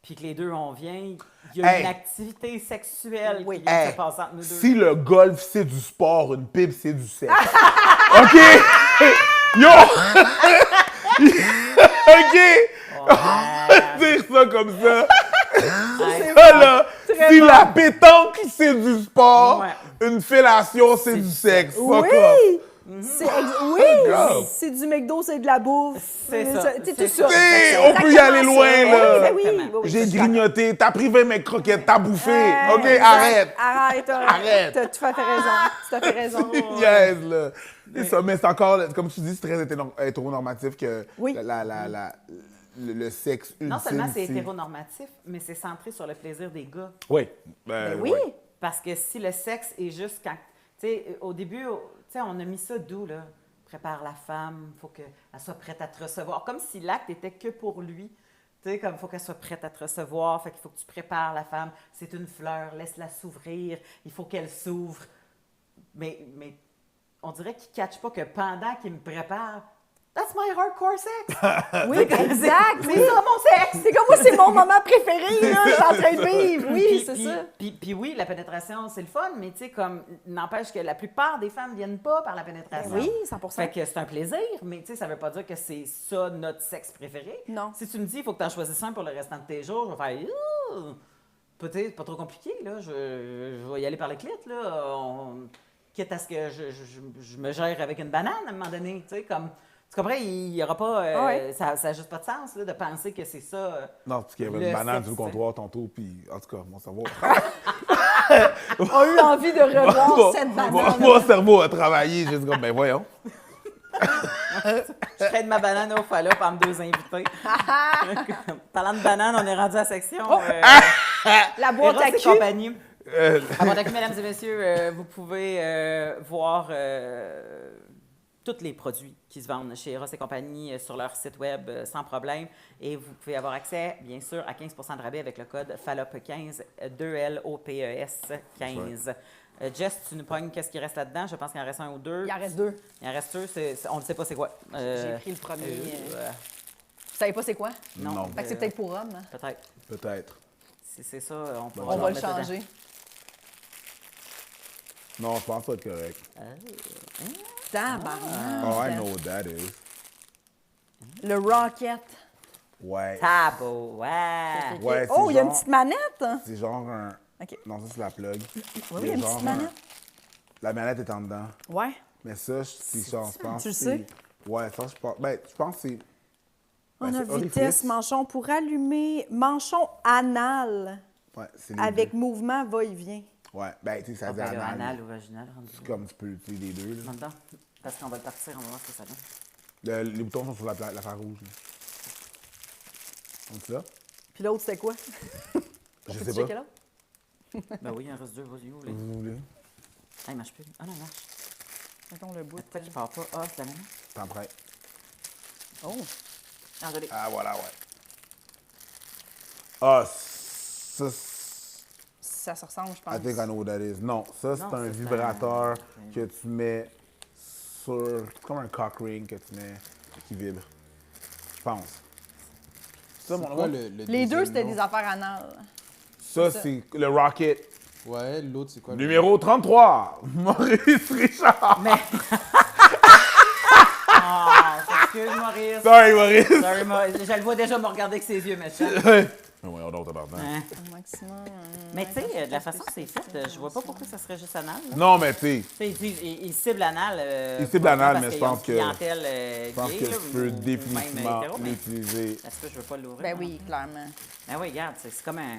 puis que les deux, on vient, il y a Hey. une activité sexuelle Oui. qui vient de Hey, se passer entre nous deux. si le golf, c'est du sport, une pipe, c'est du sexe. OK? Yo! OK? On va dire ça comme ça. Ça, là, si la pétanque, c'est du sport, Ouais. une fellation, c'est du sexe. Fuck off. Oui! Oui! grave. C'est du McDo, c'est de la bouffe. C'est ça, Tu sais, c'est tout ça. ça. Hey, C'est on peut y aller exactement loin, ça. là. Oui, ben oui, Exactement. oui, oui, J'ai je suis d'accord. grignoté, t'as pris 20 mes croquettes, t'as bouffé. OK, Exact. arrête. Arrête. Arrête. T'as tout à fait raison. Tu as fait raison. Yes, là. C'est ça, mais c'est encore, comme tu dis, c'est très hétéronormatif que Oui. le sexe ultime. Non seulement c'est hétéronormatif, mais c'est centré sur le plaisir des gars. Oui. Ben oui. ouais. Parce que si le sexe est juste quand... Tu sais, au début, tu sais, on a mis ça d'où, là? Prépare la femme, il faut qu'elle soit prête à te recevoir. Comme si l'acte était que pour lui. Tu sais, comme il faut qu'elle soit prête à te recevoir, fait qu'il faut que tu prépares la femme. C'est une fleur, laisse-la s'ouvrir, il faut qu'elle s'ouvre. Mais on dirait qu'il ne catch pas que pendant qu'il me prépare, that's my hardcore sex. Oui, C'est exact. c'est Oui. ça mon sexe. C'est comme moi, c'est mon moment préféré, là. Je suis en train de vivre. Oui, Puis- c'est puis- ça. Puis oui, la pénétration, c'est le fun, mais tu sais, comme, n'empêche que la plupart des femmes ne viennent pas par la pénétration. Ben oui, 100%. Fait que c'est un plaisir, mais tu sais, ça veut pas dire que c'est ça notre sexe préféré. Non. Si tu me dis, il faut que tu en choisisses un pour le restant de tes jours, je vais faire, peut-être pas trop compliqué, là. Je vais y aller par le clit, là. Quitte à ce que je me gère avec une banane à un moment donné, tu sais, comme. Tu comprends, il n'y aura pas. Ah ouais. Ça n'a juste pas de sens, là, de penser que c'est ça. Non, parce qu'il y avait Le une banane sexe, sur le comptoir tantôt, puis en tout cas, mon cerveau. On a eu envie de revoir cette banane. Mon cerveau a travaillé, j'ai dit comme, ben voyons. Je traîne ma banane au fallope entre deux invités. Parlant de banane, on est rendu à la section. La boîte Eros à et cul. compagnie. À boîte à cul, mesdames et messieurs, vous pouvez voir tous les produits qui se vendent chez Eros et compagnie sur leur site web sans problème. Et vous pouvez avoir accès, bien sûr, à 15 % de rabais avec le code FALOP15, 2LOPES 15. Jess, tu nous pognes qu'est-ce qui reste là-dedans? Je pense qu'il en reste un ou deux. Il en reste 2. Il en reste deux, on ne sait pas c'est quoi. J'ai pris le premier. Vous savez pas c'est quoi? Non. Fait que c'est peut-être pour homme. Peut-être. Peut-être. Si c'est ça, on peut On va le changer. Non, je pense pas être correct. Tabarnak. Oh, I know what that is. Le Rocket. Ouais. Tabo, ouais. Ouais, c'est Oh, il y a une genre- petite manette. C'est genre un... OK. Non, ça, c'est la plug. Oui, il y a une genre petite manette. La manette est en dedans. Ouais. Mais ça, c'est genre, je pense Tu le que sais? c'est- Ouais, ça, je pense... Ben, je pense que c'est... On Ben, a c'est orifice. vitesse, manchon pour allumer, manchon anal Ouais, c'est les avec deux. mouvement va-et-vient. Ouais, ben, tu sais, ça dit Anal, anal. anal ou vaginal, rendu. C'est comme tu peux utiliser les deux, là. Maintenant, parce qu'on va le partir, on va voir ce que ça donne. Les boutons sont sur l'affaire rouge, là. Donc ça? Puis l'autre, c'était quoi? Je Peux-tu sais checker pas. l'autre? Ben oui, il en reste deux, vas-y, ouvre-les. Vous voulez? Ah, il marche plus. Ah non, il marche. Mettons le bout. Pourquoi tu pars pas? Ah, c'est la même. T'en prêt? Oh. Ah, désolé. Ah, voilà, ouais. Ah, ça... Ça se ressemble, je pense. I think I know what that is. Non, ça, c'est Non, un c'est vibrateur un- que tu mets sur... C'est comme un cock ring que tu mets qui vibre. Je pense. Ça, mon Quoi, nom? le Les deuxième deux, c'était nom? des affaires anales. Ça, c'est le Rocket. Ouais, l'autre, c'est quoi? Numéro 33, Maurice Richard. Mais. Ah, excuse Maurice. Sorry, Maurice. Sorry, Maurice. Je le vois déjà me regarder avec ses yeux méchants. Mais voyons donc, tabarnak. Hein. Au maximum. Mais tu sais, de la façon que c'est fait, je vois pas pourquoi ça serait juste anal. là. Non, mais tu sais, Tu sais, il cible l'anal. Il cible l'anal, parce mais je qu'ils ont pense une que- clientèle je pense gay, que là, tu peux ou même définitivement hétéro, mais l'utiliser. est-ce que je veux pas l'ouvrir? Ben non? oui, clairement. Ben oui, regarde, c'est comme un.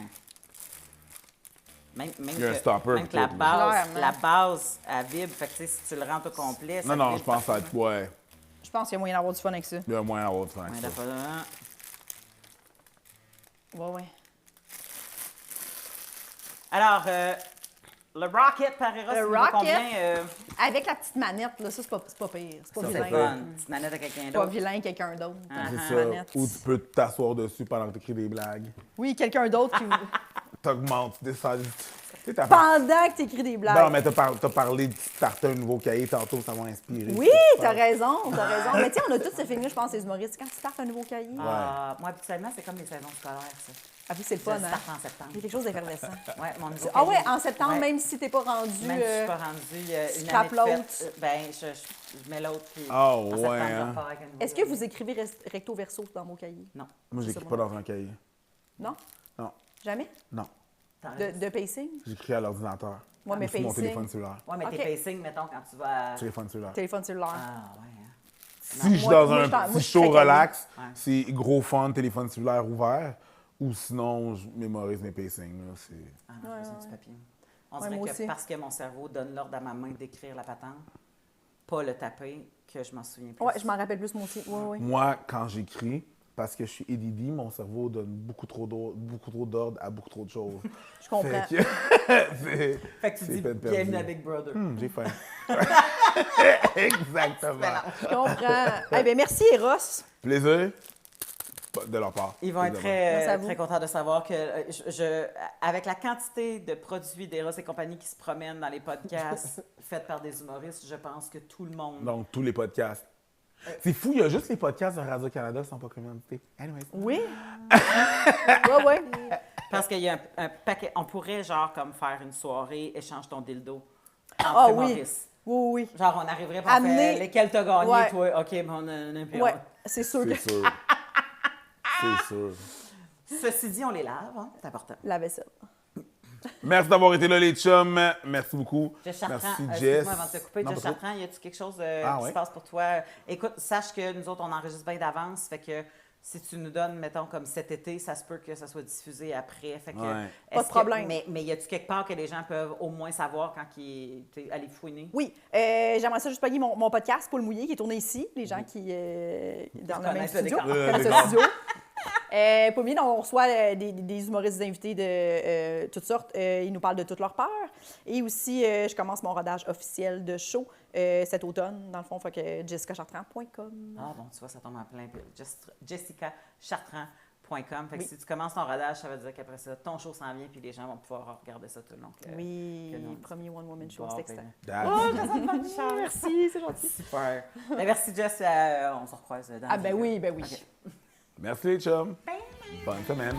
Même Il y a un stopper, même que la tout, Clairement. base, elle vibre. Fait que tu sais, si tu le rends au complet, ça Non, non, vibre je pense que ça va partout. être... Ouais, Je pense qu'il y a moyen d'avoir du fun avec ça. il y a moyen d'avoir du fun avec Ouais, ça. d'accord. Ouais. Alors, le Rocket par Eros, Le il vaut Rocket? combien? Avec la petite manette, là, ça, c'est pas pire. C'est pas Ça, c'est vilain. fun. Petite manette à quelqu'un C'est pas d'autre. vilain, quelqu'un d'autre. Ah, la C'est petite ça. manette. Ou tu peux t'asseoir dessus pendant que tu écris des blagues. Oui, quelqu'un d'autre qui. T'augmentes, tu descends. Tu sais, t'as Pendant que tu écris des blagues. Non, mais t'as parlé de starter un nouveau cahier tantôt, ça m'a inspiré. Oui, t'as raison. Mais tu sais, on a tous ce film-là, je pense, les humoristes. Quand tu startes un nouveau cahier, Ah, moi, habituellement, c'est comme les saisons scolaires, ça. puis c'est le Je fun, hein? starte en septembre. Il y a quelque chose d'effervescent. Ouais, mon nouveau Ah ouais, cahier. en septembre, Ouais. même si t'es pas rendu. Même si je suis pas rendue une scrapes année de l'autre. fête, ben, je mets l'autre, puis Ah, en septembre, ouais, je hein. repars avec un nouveau Est-ce que cahier. vous écrivez recto verso dans vos cahiers? Non. Moi, j'écris pas dans un cahier. Non? Non, Jamais? non. De pacing? J'écris à l'ordinateur. Ouais, mais Ou sur mon pacing. téléphone cellulaire. Ouais, mais Ok. tes pacing, mettons, quand tu vas. Téléphone cellulaire. Téléphone cellulaire. Ah, ouais. Hein. Si je suis Moi, dans moi, un je t'en- moi, petit je suis show très calme. relax, Ouais. c'est gros fun, téléphone cellulaire ouvert. Ou sinon, je mémorise mes pacings. Là, c'est... Ah, non, je fais ça du papier. On Ouais, dirait moi que aussi. parce que mon cerveau donne l'ordre à ma main d'écrire la patente, pas le taper, que je m'en souviens plus. Ouais, je m'en rappelle plus, moi aussi. Oui, oui. Moi, quand j'écris, parce que je suis ADD, mon cerveau donne beaucoup trop d'ordre à beaucoup trop de choses. Je comprends. Fait que- c'est- Fait que tu c'est dis peine perdue. bienvenue à Big Brother. J'ai faim. Exactement. Je comprends. Eh bien, merci, Eros. Plaisir de leur part. Ils vont être Évidemment. Merci à très, vous. très contents de savoir que, avec la quantité de produits d'Eros et compagnie qui se promènent dans les podcasts faits par des humoristes, je pense que tout le monde. Donc, tous les podcasts. C'est fou, il y a juste les podcasts de Radio-Canada qui sont pas commandités. Anyways. Oui. Oui, oui. Parce qu'il y a un paquet. On pourrait, genre, comme faire une soirée, échange ton dildo entre Ah oui. humoristes. Oui, oui. Genre, on arriverait pour Amener- faire lesquels t'as gagné, Ouais. toi. OK, bon, on a un peu. Ouais, c'est sûr que C'est sûr. C'est sûr. Ceci dit, on les lave, hein, c'est important. la vaisselle. Merci d'avoir été là, les chums. Merci beaucoup. Jess Chartrand, Merci, Jess. excuse-moi avant de te couper, Non, Jess pas trop. Chartrand, y a-tu quelque chose Ah, qui ouais? se passe pour toi? Écoute, sache que nous autres, on enregistre bien d'avance, fait que si tu nous donnes, mettons, comme cet été, ça se peut que ça soit diffusé après. Fait que, Ouais. Pas de problème. Mais y a-tu quelque part que les gens peuvent au moins savoir quand ils aller fouiner? Oui, j'aimerais ça juste pogner mon podcast, Paul Mouillé, qui est tourné ici. Les gens qui, dans le même connaissent le studio, décor. connaissent le décor. studio. Pommier, on reçoit des humoristes invités de toutes sortes. Ils nous parlent de toutes leurs peurs. Et aussi, je commence mon rodage officiel de show cet automne, dans le fond, fait que jessicachartrand.com. Ah bon, tu vois, ça tombe en plein. jessicachartrand.com. Fait que si tu commences ton rodage, ça veut dire qu'après ça, ton show s'en vient, puis les gens vont pouvoir regarder ça tout le long. Oui, que non. premier One Woman Show, Bon, c'est excitant. Merci, c'est gentil. Super. Ben, merci, Jess. On se recroise dans Ah, la ben vie, oui, là. ben oui. OK. Merci les chums. Bonne semaine.